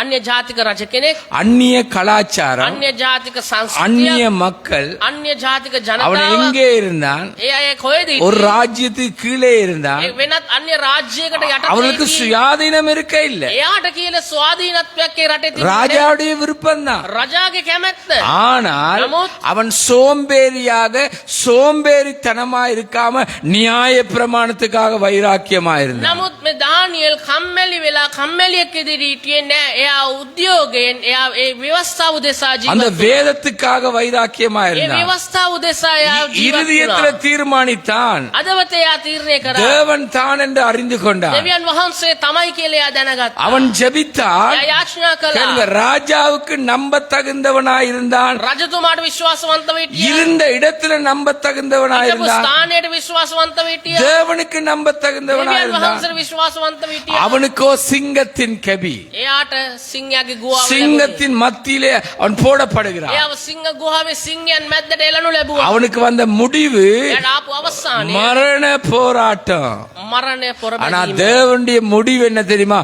Speaker 2: අන්‍ය ජාතික රජ කෙනෙක්,
Speaker 1: அந்நிய கலாச்சாரம்,
Speaker 2: අන්‍ය ජාතික
Speaker 1: அந்நிய
Speaker 2: සංස්කෘතිය,
Speaker 1: மக்கள்,
Speaker 2: අන්‍ය ජාතික
Speaker 1: அவன்
Speaker 2: ජනතාව,
Speaker 1: எங்கே இருந்தான்?
Speaker 2: ඒ අය කොහෙද
Speaker 1: ஒரு
Speaker 2: ඉන්නේ?
Speaker 1: ராஜ்யத்துக்கு கீழே இருந்தான்.
Speaker 2: ඒ වෙනත් අන්‍ය රාජ්‍යයකට
Speaker 1: அவனுக்கு
Speaker 2: යටතේ
Speaker 1: சுயாதீனம் இருக்க இல்ல.
Speaker 2: එයාට කියලා ස්වාධීනත්වයක් ඒ රටේ තිබුණේ.
Speaker 1: ராஜாவுடைய விருப்பம் தான்.
Speaker 2: රජාගේ කැමැත්ත.
Speaker 1: ஆனால்
Speaker 2: නමුත්
Speaker 1: அவன் சோம்பேறியாக, சோம்பேறித்தனமா இருக்காம நியாய பிரமாணத்துக்காக வைராக்கியமா இருந்தான்.
Speaker 2: නමුත් මේ දානියෙල් කම්මැලි වෙලා කම්මැලියෙක් ඉදිරි හිටියේ නැහැ. එයා උද්‍යෝගයෙන් එයා ඒ ව්‍යවස්ථාව උදෙසා
Speaker 1: அந்த
Speaker 2: ජීවත් වුණා.
Speaker 1: வேதத்துக்காக வைராக்கியமா
Speaker 2: ඒ
Speaker 1: இருந்தான்.
Speaker 2: ව්‍යවස්ථාව උදෙසා එයා ජීවත්
Speaker 1: இருதயத்துல
Speaker 2: වුණා.
Speaker 1: தீர்மானித்தான்,
Speaker 2: අදවත එයා තීරණය කරා.
Speaker 1: தேவன் தான் என்று அறிந்து கொண்டான்.
Speaker 2: දෙවියන් වහන්සේ තමයි කියලා එයා දැනගත්තා.
Speaker 1: அவன் ஜெபித்தான்.
Speaker 2: එයා යාචනා
Speaker 1: கேளுங்க,
Speaker 2: කළා.
Speaker 1: ராஜாவுக்கு நம்ப தகுந்தவனாய் இருந்தான்.
Speaker 2: රජතුමාට විශ්වාසවන්තව හිටියා.
Speaker 1: இருந்த இடத்துல நம்ப தகுந்தவனாய்
Speaker 2: හිටපු
Speaker 1: இருந்தான்.
Speaker 2: ස්ථානයට විශ්වාසවන්තව හිටියා.
Speaker 1: தேவனுக்கு நம்ப தகுந்தவனாய்
Speaker 2: දෙවියන්
Speaker 1: இருந்தான்.
Speaker 2: වහන්සේට විශ්වාසවන්තව හිටියා.
Speaker 1: அவனுக்கோ சிங்கத்தின் கெபி,
Speaker 2: එයාට සිංහයාගේ ගුහාව ලැබුණේ.
Speaker 1: சிங்கத்தின் மத்தியிலே அவன் போடப்படுகிறான்.
Speaker 2: එයාව සිංහ ගුහාවේ සිංහයන් මැද්දට එළනු ලැබුවා.
Speaker 1: அவனுக்கு வந்த முடிவு
Speaker 2: එයාට ආපු අවසානය
Speaker 1: மரண போராட்டம்.
Speaker 2: මරණය
Speaker 1: ஆனா
Speaker 2: පොරබැදීම.
Speaker 1: தேவனுடைய முடிவு என்ன தெரியுமா?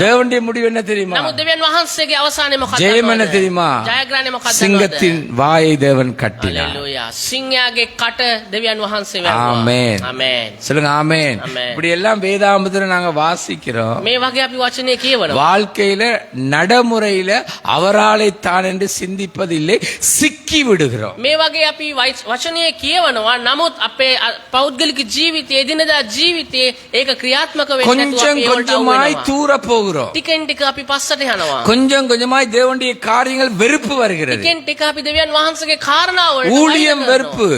Speaker 1: தேவனுடைய முடிவு என்ன தெரியுமா?
Speaker 2: නමුත් දෙවියන් වහන්සේගේ අවසානය මොකක්ද?
Speaker 1: ஜெயம் என்ன தெரியுமா?
Speaker 2: ජයග්‍රහණය මොකක්ද?
Speaker 1: சிங்கத்தின் வாயை தேவன் கட்டினார்.
Speaker 2: හalleluya. සිංහයාගේ කට දෙවියන් වහන්සේ වැළුවා.
Speaker 1: ஆமென்.
Speaker 2: ආමේන්.
Speaker 1: சொல்லுங்க ஆமென்.
Speaker 2: ஆமென்.
Speaker 1: இப்படி எல்லாம் வேதாகமத்துல நாங்க வாசிக்கிறோம்.
Speaker 2: මේ වගේ අපි වචනේ කියවනවා.
Speaker 1: வாழ்க்கையில நடைமுறையில அவராலே தான் என்று சிந்திப்பதில்லை, சிக்கி விடுகிறோம்.
Speaker 2: මේ වගේ අපි වචනේ කියවනවා. නමුත් අපේ පෞද්ගලික ජීවිතයේ එදිනදා ජීවිතයේ ඒක ක්‍රියාත්මක වෙන්නේ නැතුව
Speaker 1: கொஞ்சம்
Speaker 2: අපි ඒවට
Speaker 1: கொஞ்சமாய்
Speaker 2: අවුල්
Speaker 1: தூர போகிறோம்.
Speaker 2: ටිකෙන් ටික අපි පස්සට යනවා.
Speaker 1: கொஞ்சம் கொஞ்சமாய் தேவனுடைய காரியங்கள் வெறுப்பு வருகிறது.
Speaker 2: ටිකෙන් ටික අපි දෙවියන් වහන්සේගේ කාරණා වලට
Speaker 1: ஊழியம் வெறுப்பு,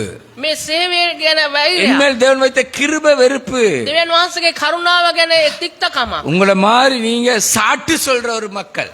Speaker 2: මේ சேவைය ගැන වෛරය.
Speaker 1: இனிமேல் தேவன் வைத்த கிருபை வெறுப்பு.
Speaker 2: දෙවියන් වහන්සේගේ කරුණාව ගැන තික්තකම.
Speaker 1: உங்களை மாதிரி நீங்க சாட்டு சொல்ற ஒரு மக்கள்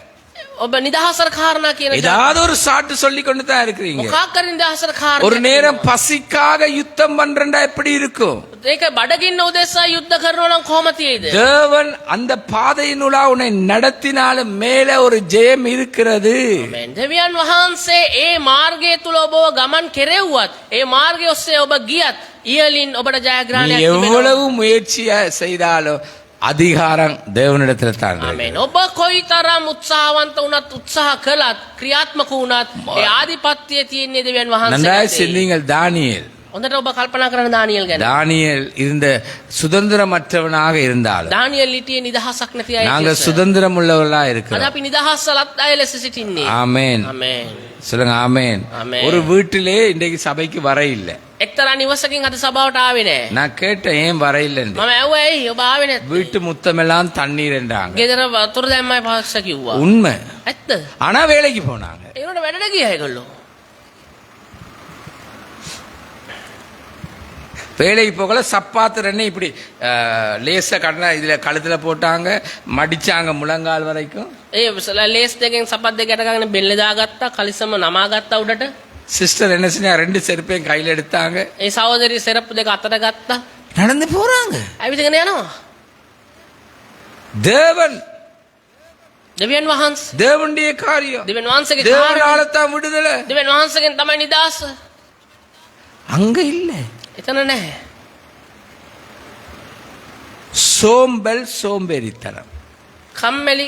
Speaker 2: ඔබ නිදහසර කාරණා කියන
Speaker 1: ஏதாவது ஒரு சாட்டு சொல்லி கொண்டு தான் இருக்கிறீங்க.
Speaker 2: මොකක් කර නිදහසර කාරණා.
Speaker 1: ஒரு நேரம் பசிக்காக யுத்தம் பண்றா எப்படி இருக்கும்?
Speaker 2: ඒක බඩගින්න උදෙසා යුද්ධ කරනවා නම් කොහොම තියෙයිද?
Speaker 1: தேவன் அந்த பாதையினுளா உன்னை நடத்தினாலும் மேல ஒரு ஜெயம் இருக்கிறது.
Speaker 2: ආමෙන්. දෙවියන් වහන්සේ ඒ මාර්ගය තුල ඔබව ගමන් කෙරෙව්වත්, ඒ මාර්ගය ඔස්සේ ඔබ ගියත් ඉහළින් ඔබට
Speaker 1: நீ
Speaker 2: ජයග්‍රහණයක්
Speaker 1: எவ்வளவு முயற்சியா செய்தாலும் அதிகாரம் தேவனிடத்துல தான் இருக்கு.
Speaker 2: ආමෙන්. ඔබ කොයිතරම් උත්සාහවන්ත වුණත් උත්සාහ කළත් ක්‍රියාත්මක වුණත් ඒ ආධිපත්‍යය තියෙන්නේ දෙවියන්
Speaker 1: நன்றாய்
Speaker 2: වහන්සේ.
Speaker 1: சிந்திங்கள். தானியேல்
Speaker 2: හොඳට ඔබ කල්පනා කරන දානියෙල් ගැන.
Speaker 1: தானியேல் இருந்த சுதந்திரமற்றவனாக இருந்தாலும்
Speaker 2: දානියෙල් හිටියේ නිදහසක් නැති අය.
Speaker 1: நாங்க சுதந்திரம் உள்ளவர்களா
Speaker 2: අද
Speaker 1: இருக்கிறோம்.
Speaker 2: අපි නිදහස්සලත් අය ලෙස සිටින්නේ.
Speaker 1: ஆமென்.
Speaker 2: ආමෙන්.
Speaker 1: சொல்லுங்க ஆமென்.
Speaker 2: ஆமென்.
Speaker 1: ஒரு வீட்டிலே இன்றைக்கு சபைக்கு வர இல்லை.
Speaker 2: එක්තරා නිවසකින් අද සභාවට ආවේ නැහැ.
Speaker 1: நான் கேட்டேன் ஏன் வர இல்லைன்னு.
Speaker 2: මම ඇහුවා ඇයි ඔබ ආවේ නැත්තේ?
Speaker 1: வீட்டு முத்தமெல்லாம் தண்ணீர் என்றாங்க.
Speaker 2: ගෙදර වතුර දැම්මයි පාක්ෂ කිව්වා.
Speaker 1: உண்மை.
Speaker 2: ඇත්ත?
Speaker 1: ஆனா வேலைக்கு போனாங்க.
Speaker 2: ඒකට වැඩට ගියා ඒගොල්ලෝ.
Speaker 1: வேலைக்கு போகல, சப்பாத்து ரெண்டு இப்படி லேச கடனா இதுல கழுத்துல போட்டாங்க, மடிச்சாங்க முழங்கால் வரைக்கும்.
Speaker 2: ඒ ලේස් දෙකෙන් සපත් දෙක යට ගන්න බෙල්ල දාගත්තා, කලිසම නමා ගත්තා උඩට.
Speaker 1: சிஸ்டர் என்ன செஞ்சா, ரெண்டு செருப்பையும் கையில எடுத்தாங்க,
Speaker 2: ඒ සහෝදරිය සෙරප්පු දෙක අතට ගත්තා.
Speaker 1: நடந்து போறாங்க.
Speaker 2: ඇවිදගෙන යනවා.
Speaker 1: தேவன்
Speaker 2: දෙවියන් වහන්සේ.
Speaker 1: தேவனுடைய காரியம்.
Speaker 2: දෙවියන් වහන්සේගේ කාර්යය.
Speaker 1: தேவனால தான் விடுதலை.
Speaker 2: දෙවියන් වහන්සේගෙන් තමයි නිදාස.
Speaker 1: அங்க இல்ல.
Speaker 2: එතන නැහැ.
Speaker 1: சோம்பல் சோம்பேறித்தனம்.
Speaker 2: කම්මැලි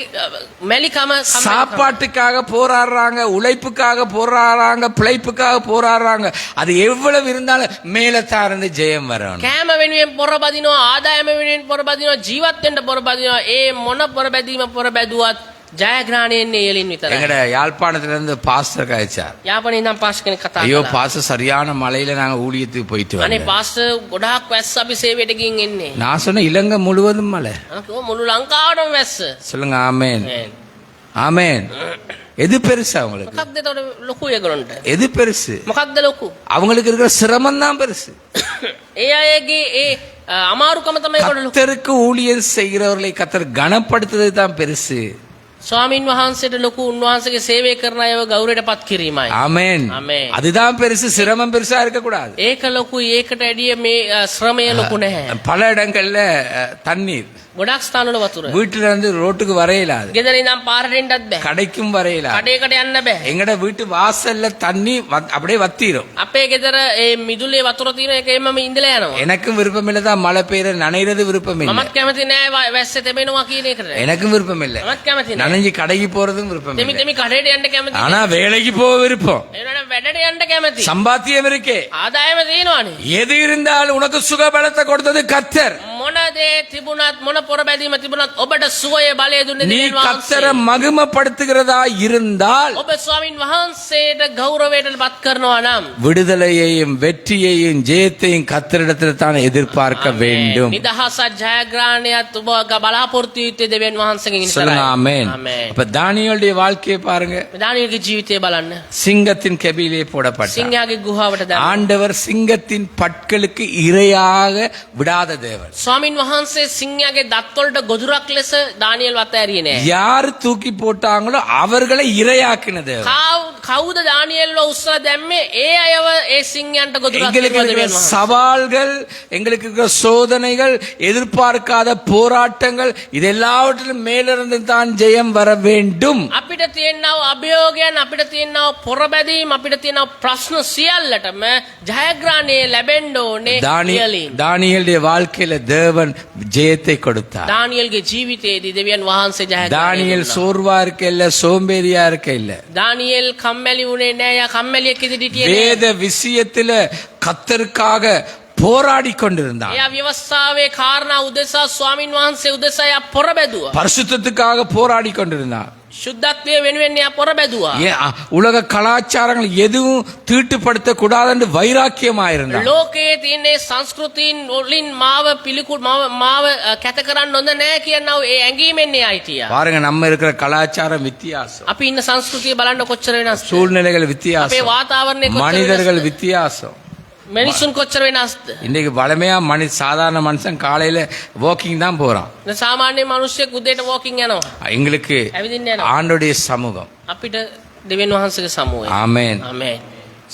Speaker 2: මැලිකම
Speaker 1: சாப்பாட்டுக்காக போராடுறாங்க, உழைப்புக்காக போராடுறாங்க, பிழைப்புக்காக போராடுறாங்க. அது எவ்வளவு இருந்தாலும் மேல தார்ந்து ஜெயம் வரணும்.
Speaker 2: කෑම වෙනුවෙන් පොරබදිනවා, ආදායම වෙනුවෙන් පොරබදිනවා, ජීවත් වෙන්න පොරබදිනවා. ඒ මොන පොරබැදීම පොරබැදුවත් ජයග්‍රහණයෙන් එළින් විතරයි.
Speaker 1: எங்கட யாழ்ப்பாணத்துல இருந்து பாஸ்டர் கழிச்சார்.
Speaker 2: යාපනයේ ඉඳන් පාස් කෙනෙක් කතා
Speaker 1: ஐயோ
Speaker 2: කළා.
Speaker 1: பாஸ்டர் சரியான மழையில நாங்க ஊழியத்துக்கு போயிட்டு
Speaker 2: අනේ
Speaker 1: வந்தோம்.
Speaker 2: පාස්ටර් ගොඩාක් වැස්ස අපි සේවයට ගින් එන්නේ.
Speaker 1: நான் சொன்ன இலங்கை முழுவதும் மழை.
Speaker 2: මුළු ලංකාවටම වැස්ස.
Speaker 1: சொல்லுங்க ஆமென். ஆமென். எது பெருசு அவங்களுக்கு?
Speaker 2: මොකක්ද එතකොට ලොකු ඒගොල්ලන්ට?
Speaker 1: எது பெருசு?
Speaker 2: මොකක්ද ලොකු?
Speaker 1: அவங்களுக்கு இருக்கிற சிரமம் தான் பெருசு.
Speaker 2: ඒ අයගේ ඒ අමාරුකම තමයි ඒගොල්ලෝ ලොකු.
Speaker 1: கர்த்தருக்கு ஊழியம் செய்கிறவர்களை கர்த்தர் கனப்படுத்துறது தான் பெருசு.
Speaker 2: ස්වාමින් වහන්සේට ලොකු උන්වහන්සේගේ සේවය කරන අයව ගෞරවයට පත් කිරීමයි.
Speaker 1: ஆமென்.
Speaker 2: ஆமென்.
Speaker 1: அதுதான் பெருசு, சிரமம் பெருசா இருக்க கூடாது.
Speaker 2: ඒක ලොකු ඒකට ඇඩිය මේ ශ්‍රමය ලොකු නැහැ.
Speaker 1: பல இடங்கள்ல தண்ணீர்,
Speaker 2: ගොඩක් ස්ථානවල වතුර.
Speaker 1: வீட்டுல இருந்து ரோட்டுக்கு வரையலாது,
Speaker 2: ගෙදර ඉඳන් පාරට එන්නත් බෑ.
Speaker 1: கடைக்கும் வரையலாது.
Speaker 2: කඩේකට යන්න බෑ.
Speaker 1: எங்கட வீட்டு வாசல்ல தண்ணி அப்படியே வத்திரும்.
Speaker 2: අපේ ගෙදර ඒ මිදුලේ වතුර තියෙන එක එමම ඉඳලා යනවා.
Speaker 1: எனக்கும் விருப்பம் இல்லதான் மழை பெய்யுற நனைறது விருப்பம் இல்ல.
Speaker 2: මමත් කැමති නෑ වැස්ස තෙමෙනවා කියන එකට.
Speaker 1: எனக்கும் விருப்பம் இல்ல.
Speaker 2: මමත් කැමති නෑ.
Speaker 1: நனைஞ்சு கடைக்கு போறதும் விருப்பம்
Speaker 2: දෙමි
Speaker 1: இல்ல.
Speaker 2: දෙමි කඩේට යන්න කැමති.
Speaker 1: ஆனா வேலைக்கு போக விருப்பம்,
Speaker 2: ඒ වුණාට වැඩට යන්න කැමති.
Speaker 1: சம்பாத்தியம் இருக்கே.
Speaker 2: ආදායම තියෙනවානේ.
Speaker 1: எது இருந்தாலும் உனக்கு சுகபலத்தை கொடுத்தது கர்த்தர்.
Speaker 2: මොන දේ තිබුණත් මොන පොරබැදීම තිබුණත් ඔබට සුවය බලය දුන්නේ
Speaker 1: நீ
Speaker 2: දෙවියන් වහන්සේ.
Speaker 1: கர்த்தரை மகிமைப்படுத்துகிறதா இருந்தால்
Speaker 2: ඔබ ස්වාමින් වහන්සේට ගෞරවයට පත් කරනවා නම්
Speaker 1: விடுதலையையும் வெற்றியையும் ஜெயத்தையும் கர்த்தரிடத்தில் தான் எதிர்பார்க்க வேண்டும்.
Speaker 2: නිදහසත් ජයග්‍රහණයත් ඔබ බලාපොරොත්තු යුත්තේ දෙවියන් වහන්සේගෙන්
Speaker 1: சொல்லுங்க
Speaker 2: විතරයි.
Speaker 1: ஆமென்.
Speaker 2: ආමේන්.
Speaker 1: அப்ப தானியேலுடைய வாழ்க்கையை பாருங்க.
Speaker 2: දානියේගේ ජීවිතය බලන්න.
Speaker 1: சிங்கத்தின் கெபியிலே போடப்பட்டார்.
Speaker 2: සිංහයාගේ ගුහාවට දාන්න.
Speaker 1: ஆண்டவர் சிங்கத்தின் பற்களுக்கு இரையாக விடாத தேவன்.
Speaker 2: ස්වාමින් වහන්සේ සිංහයාගේ දත්වලට ගොදුරක් ලෙස දානියෙල් වත ඇරියේ නෑ.
Speaker 1: யார் தூக்கி போட்டாங்களோ அவர்களை இரையாக்கின தேவன்.
Speaker 2: කවුද දානියෙල්ව උස්සලා දැම්මේ? ඒ අයව ඒ සිංහයන්ට ගොදුරක්
Speaker 1: எங்களுக்கு
Speaker 2: දෙනවා
Speaker 1: இருக்கிற
Speaker 2: දෙවියන් වහන්සේ.
Speaker 1: சவால்கள், எங்களுக்கு இருக்கிற சோதனைகள், எதிர்பார்க்காத போராட்டங்கள், இது எல்லாவற்றிலும் மேலிருந்து தான் ஜெயம் வர வேண்டும்.
Speaker 2: අපිට තියෙනව අභියෝගයන්, අපිට තියෙනව පොරබැදීම්, අපිට තියෙනව ප්‍රශ්න සියල්ලටම ජයග්‍රහණය ලැබෙන්න ඕනේ.
Speaker 1: தானியேலுடைய வாழ்க்கையில தேவன் ஜெயத்தை கொடுத்தார்.
Speaker 2: දානියෙල්ගේ ජීවිතයේදී දෙවියන් වහන්සේ ජයග්‍රහණය
Speaker 1: தானியேல்
Speaker 2: දුන්නා.
Speaker 1: சோர்வா இருக்க இல்ல, சோம்பேறியா இருக்க இல்ல.
Speaker 2: දානියෙල් කම්මැලි වුණේ නෑ. යා කම්මැලියෙක් ඉදිරියට හිටියේ නෑ.
Speaker 1: வேத விஷயத்துல கர்த்தருக்காக போராடி கொண்டிருந்தான்.
Speaker 2: එයා ව්‍යවස්ථාවේ කාරණා උදෙසා ස්වාමින් වහන්සේ උදෙසා එයා පොරබැදුවා.
Speaker 1: பரிசுத்தத்துக்காக போராடி கொண்டிருந்தான்.
Speaker 2: සුද්ධත්වය වෙනුවෙන් එයා පොරබැදුවා.
Speaker 1: உலக கலாச்சாரங்கள் எதுவும் தீட்டுப்படுத்த கூடாது என்று வைராக்கியமா இருந்தான்.
Speaker 2: ලෝකයේ තියෙන සංස්කෘතීන් වලින් මාව පිළිකුල් මාව කැත කරන්න හොඳ නෑ කියනව ඒ ඇඟීමෙන් එයා හිටියා.
Speaker 1: பாருங்க, நம்ம இருக்கிற கலாச்சாரம் வித்தியாசம்,
Speaker 2: අපි ඉන්න සංස්කෘතිය බලන්න කොච්චර වෙනස්ද?
Speaker 1: சூழ்நிலைகள்
Speaker 2: අපේ
Speaker 1: வித்தியாசம்,
Speaker 2: වාතාවරණය කොච්චර
Speaker 1: மனிதர்கள்
Speaker 2: වෙනස්ද?
Speaker 1: வித்தியாசம்.
Speaker 2: මිනිසුන් කොච්චර වෙනස්ද?
Speaker 1: இன்னைக்கு பலமையா சாதாரண மனுஷன் காலையில வாக்கிங் தான் போறான்.
Speaker 2: දැන් සාමාන්‍ය මිනිස්සෙක් උදේට වෝකින් යනවා.
Speaker 1: எங்களுக்கு
Speaker 2: ඇවිදින්න යනවා.
Speaker 1: ஆண்டுடைய சமூகம்.
Speaker 2: අපිට දෙවියන් වහන්සේගේ සමුවේ.
Speaker 1: ஆமென்.
Speaker 2: ආමේන්.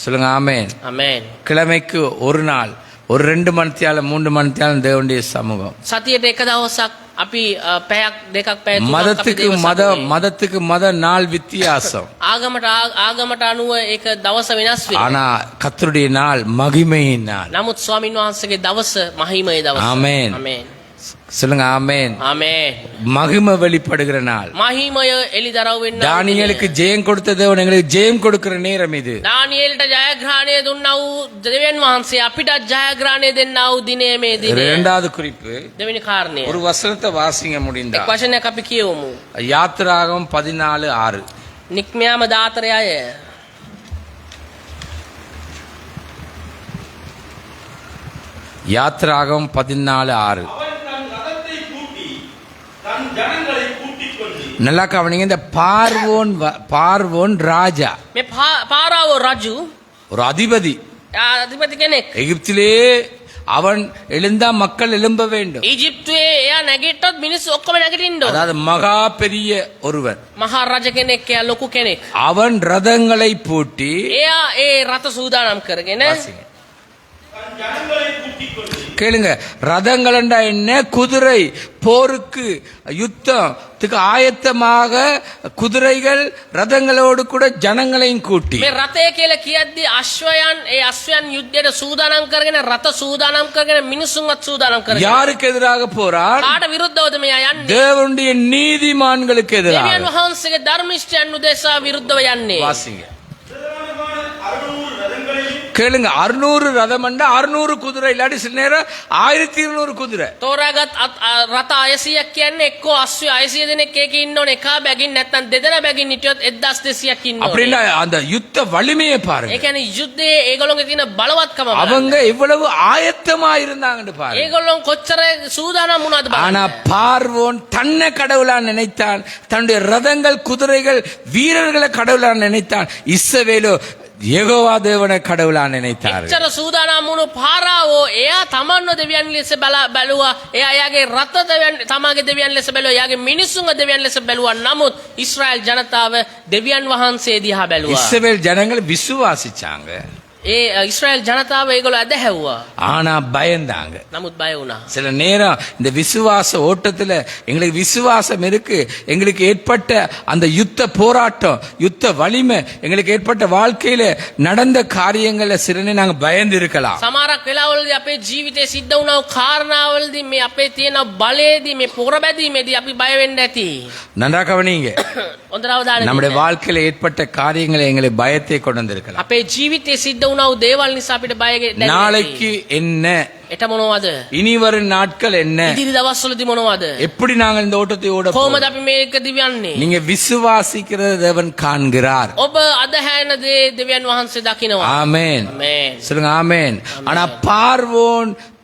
Speaker 1: சொல்லுங்க ஆமென்.
Speaker 2: ආමේන්.
Speaker 1: கிழமைக்கு ஒரு நாள், ஒரு 2 மணித்தியாலம் 3 மணித்தியாலம் தேவனுடைய சமூகம்.
Speaker 2: සතියට එක දවසක් අපි පැයක් දෙකක් පැය තුනක් අපි
Speaker 1: மதத்துக்கு
Speaker 2: දේව සමුවේ.
Speaker 1: மதத்துக்கு மத நாள் வித்தியாசம்.
Speaker 2: ආගමට අනුව ඒක දවස වෙනස් වෙනවා.
Speaker 1: ஆனா கர்த்தருடைய நாள் மகிமையின் நாள்.
Speaker 2: නමුත් ස්වාමින් වහන්සේගේ දවස මහිමයේ දවස.
Speaker 1: ආමේන්.
Speaker 2: ආමේන්.
Speaker 1: சொல்லுங்க ஆமென்.
Speaker 2: ආමේන්.
Speaker 1: மகிமை வெளிப்படுகிற நாள்.
Speaker 2: මහිමය එලිදරව් වෙන්න.
Speaker 1: தானியேலுக்கு ஜெயம் கொடுத்த தேவன் எங்களுக்கு ஜெயம் கொடுக்கிற நேரம் இது.
Speaker 2: දානියෙල්ට ජයග්‍රහණය දුන්නා වූ දෙවියන් වහන්සේ අපිට ජයග්‍රහණය දෙන්නා වූ දිනේ මේ දිනේ.
Speaker 1: இரண்டாவது குறிப்பு,
Speaker 2: දෙවෙනි කාරණය.
Speaker 1: ஒரு வசனத்தை வாசிங்க முடிந்தா.
Speaker 2: එක් වචනයක් අපි කියවමු.
Speaker 1: யாத்திராகமம் 14:6.
Speaker 2: නික්මයාම 14:6.
Speaker 1: யாத்திராகமம் 14:6. நல்லா கவனிங்க. இந்த பார்வோன் ராஜா,
Speaker 2: මේ පාරාවෝ රජු
Speaker 1: ஒரு அதிபதி.
Speaker 2: අධිපති කෙනෙක්.
Speaker 1: எகிப்திலே அவன் எழுந்தா மக்கள் எழும்ப வேண்டும்.
Speaker 2: ඊජිප්තුවේ එයා නැගිට්ටොත් මිනිස්සු ඔක්කොම නැගිටින්න ඕන.
Speaker 1: அதாவது மகா பெரிய ஒருவன்.
Speaker 2: මහා රජ කෙනෙක්, එයා ලොකු කෙනෙක්.
Speaker 1: அவன் ரதங்களை பூட்டி
Speaker 2: එයා ඒ රත සූදානම් කරගෙන
Speaker 1: கேளுங்க, ரதங்களண்டா என்ன? குதிரை, போருக்கு யுத்தத்துக்கு ஆயத்தமாக குதிரைகள் ரதங்களோடு கூட ஜனங்களையும் கூட்டி.
Speaker 2: මේ රථය කියලා කියද්දී අශ්වයන් ඒ අශ්වයන් යුද්ධයට සූදානම් කරගෙන රථ සූදානම් කරගෙන මිනිසුන්වත් සූදානම් කරගෙන
Speaker 1: யாருக்கு எதிராக போறார்?
Speaker 2: කාට විරුද්ධවද මෙයා යන්නේ?
Speaker 1: தேவனுடைய நீதிமான்களுக்கு எதிராக.
Speaker 2: දෙවියන් වහන්සේගේ ධර්මිෂ්ඨයන් උදෙසා විරුද්ධව යන්නේ.
Speaker 1: வாசிங்க. கேளுங்க, 600 ரதம் 600 குதிரை, இல்லாட்டி சில நேரம் 1200 குதிரை.
Speaker 2: තෝරාගත් රථ 600ක් කියන්නේ එක්කෝ අශ්වය 600 දෙනෙක් ඒකේ ඉන්න ඕනේ. එකා බැගින් නැත්නම් දෙදෙනා බැගින් හිටියොත් 1200ක් ඉන්න ඕනේ.
Speaker 1: அப்படின்னா அந்த யுத்த வலிமையை பாருங்க.
Speaker 2: ඒ කියන්නේ යුද්ධයේ ඒගොල්ලෝගේ තියෙන බලවත්කම බලන්න.
Speaker 1: அவங்க எவ்வளவு ஆயத்தமா இருந்தாங்கன்னு பாருங்க.
Speaker 2: ඒගොල්ලෝ කොච්චර සූදානම් වුණාද බලන්න.
Speaker 1: ஆனா பார்வோன் தன்னை கடவுளா நினைத்தான், தன்னுடைய ரதங்கள் குதிரைகள் வீரர்களை கடவுளா நினைத்தான். இஸ்ரவேலோ யெகோவா தேவனை கடவுளா நினைத்தார்.
Speaker 2: එච්චර සූදානම් වුණු පාරාවෝ එයා තමන්ව දෙවියන් ලෙස බැලුවා. එයා එයාගේ රථ දෙවියන් තමාගේ දෙවියන් ලෙස බැලුවා. එයාගේ මිනිසුන්ව දෙවියන් ලෙස බැලුවා. නමුත් ඊශ්‍රායල් ජනතාව දෙවියන් වහන්සේ දිහා බැලුවා.
Speaker 1: இஸ்ரவேல் ஜனங்கள் விசுவாசிச்சாங்க.
Speaker 2: ඒ ඊශ්‍රායල් ජනතාව ඒගොල්ලෝ ඇදහැව්වා.
Speaker 1: ஆனா பயந்தாங்க.
Speaker 2: නමුත් බය වුණා.
Speaker 1: சில நேரம் இந்த விசுவாச ஓட்டத்துல எங்களுக்கு விசுவாசம் இருக்கு, எங்களுக்கு ஏற்பட்ட அந்த யுத்த போராட்டம், யுத்த வலிமை, எங்களுக்கு ஏற்பட்ட வாழ்க்கையில நடந்த காரியங்கள்ல சிலனே நாங்க பயந்து இருக்கலாம்.
Speaker 2: සමහරක් වෙලාවලදී අපේ ජීවිතේ සිද්ධ වුණා වූ කාරණාවලදී මේ අපේ තියෙන බලයේදී මේ පොරබැදීමේදී අපි බය වෙන්න ඇති.
Speaker 1: நன்றா கவனிங்க.
Speaker 2: හොඳට අවධානය
Speaker 1: நம்முடைய
Speaker 2: දෙන්න.
Speaker 1: வாழ்க்கையில ஏற்பட்ட காரியங்களை எங்களை பயத்தை கொண்டு வந்திருக்கலாம்.
Speaker 2: අපේ ජීවිතේ සිද්ධ වුණා වූ දේවල් නිසා අපිට බය දැනෙන්නේ.
Speaker 1: நாளைக்கு என்ன,
Speaker 2: එට මොනවද?
Speaker 1: இனி வரும் நாட்கள் என்ன,
Speaker 2: ඉදිරි දවස්වලදී මොනවද?
Speaker 1: எப்படி நாங்கள் இந்த ஓட்டத்தை ஓட
Speaker 2: කොහොමද
Speaker 1: போறோம்?
Speaker 2: අපි මේක දිවන්නේ?
Speaker 1: நீங்க விசுவாசிக்கிறத தேவன் காண்கிறார்.
Speaker 2: ඔබ අදහැන දේ දෙවියන් වහන්සේ දකිනවා.
Speaker 1: ஆமென்.
Speaker 2: ආමේන්.
Speaker 1: சொல்லுங்க ஆமென். ஆனா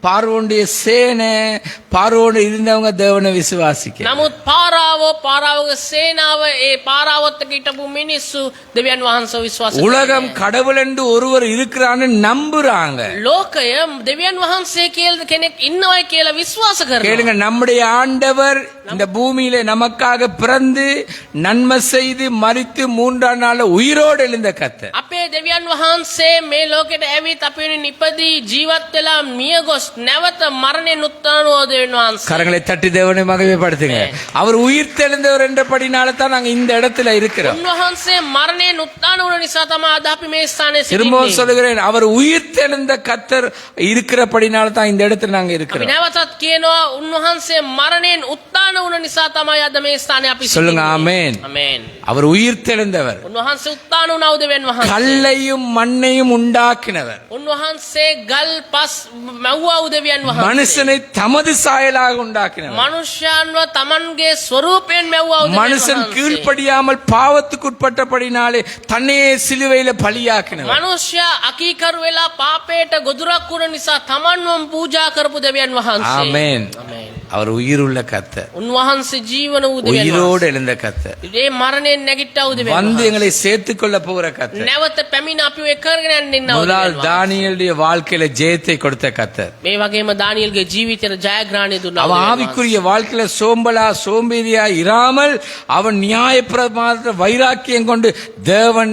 Speaker 1: பார்வோனுடைய சேனை, பார்வோன் இருந்தவங்க தேவனை விசுவாசிக்க.
Speaker 2: නමුත් පාරාවගේ සේනාව ඒ පාරාවත් එක්ක හිටපු මිනිස්සු දෙවියන් වහන්සේව විශ්වාස කරනවා.
Speaker 1: உலகம் கடவுள் என்று ஒருவர் இருக்கிறான்னு நம்புறாங்க.
Speaker 2: ලෝකය දෙවියන් වහන්සේ කියලා කෙනෙක් ඉන්නවයි කියලා විශ්වාස කරනවා.
Speaker 1: கேளுங்க, நம்முடைய ஆண்டவர் இந்த பூமியில நமக்காக பிறந்து நன்மை செய்து மரித்து 3ஆம் நாள்ல உயிரோடு எழுந்த கர்த்தர்.
Speaker 2: අපේ දෙවියන් වහන්සේ මේ ලෝකෙට ඇවිත් අපි වෙනුවෙන් ඉපදී ජීවත් වෙලා මිය ගොස් නැවත මරණයෙන් උත්තාන වූ දෙවියන් වහන්සේ.
Speaker 1: கரங்களை தட்டி தேவனை மகிமைப்படுத்துங்க. அவர் உயிர் தெழுந்தவர் என்றபடினால தான் நாங்க இந்த இடத்துல இருக்கிறோம்.
Speaker 2: උන්වහන්සේ මරණයෙන් උත්තාන වුණ නිසා තමයි අද අපි මේ ස්ථානයේ
Speaker 1: திரும்பவும்
Speaker 2: සිටින්නේ.
Speaker 1: சொல்லுகிறேன், அவர் உயிர் தெழுந்த கர்த்தர் இருக்கிறபடினால தான் இந்த இடத்துல நாங்க
Speaker 2: අපි
Speaker 1: இருக்கிறோம்.
Speaker 2: නැවතත් කියනවා උන්වහන්සේ මරණයෙන් උත්තාන වුණ නිසා තමයි අද මේ ස්ථානයේ අපි
Speaker 1: சொல்லுங்க
Speaker 2: සිටින්නේ.
Speaker 1: ஆமென்.
Speaker 2: ආමේන්.
Speaker 1: அவர் உயிர் தெழுந்தவர்,
Speaker 2: උන්වහන්සේ උත්තාන වුණා වූ දෙවියන් වහන්සේ.
Speaker 1: கல்லையும் மண்ணையும் உண்டாக்கினவர்,
Speaker 2: උන්වහන්සේ ගල් පස් මැව්වා වූ දෙවියන් වහන්සේ.
Speaker 1: மனுஷனை தமது சாயலாக உண்டாக்கினவர்.
Speaker 2: මනුෂ්‍යයන්ව තමන්ගේ ස්වරූපයෙන් මැව්වා වූ දෙවියන්
Speaker 1: மனுஷன்
Speaker 2: වහන්සේ.
Speaker 1: கீழ்ப்படியாமல் பாவத்துக்குட்பட்டபடினாலே தன்னையே சிலுவையில பலியாக்கினவர்.
Speaker 2: මනුෂ්‍යයා අකීකරු වෙලා පාපයට ගොදුරක් වුණ නිසා තමන්වම පූජා කරපු දෙවියන් වහන්සේ.
Speaker 1: ஆமென்.
Speaker 2: ආමේන්.
Speaker 1: அவர் உயிருள்ள கர்த்தர்,
Speaker 2: උන්වහන්සේ ජීවන වූ දෙවියන්
Speaker 1: உயிரோடு
Speaker 2: වහන්සේ.
Speaker 1: எழுந்த கர்த்தர்,
Speaker 2: ඒ මරණයෙන් නැගිට්ටා වූ දෙවියන්
Speaker 1: வந்து
Speaker 2: වහන්සේ.
Speaker 1: எங்களை சேர்த்துக் கொள்ள போகிற கர்த்தர்.
Speaker 2: නැවත පැමිණ අපිව එකගෙන යන්න වූ
Speaker 1: முதலால்
Speaker 2: දෙවියන් වහන්සේ.
Speaker 1: தானியேலுடைய வாழ்க்கையில ஜெயத்தை கொடுத்த கர்த்தர்.
Speaker 2: මේ වගේම දානියෙල්ගේ ජීවිතයට ජයග්‍රහණය දුන්නා වූ
Speaker 1: அவன்
Speaker 2: දෙවියන්
Speaker 1: ஆவிக்குரிய வாழ்க்கையில சோம்பேறியா இராமல் அவன் நியாயப்பிரமாண வைராக்கியம் கொண்டு தேவன்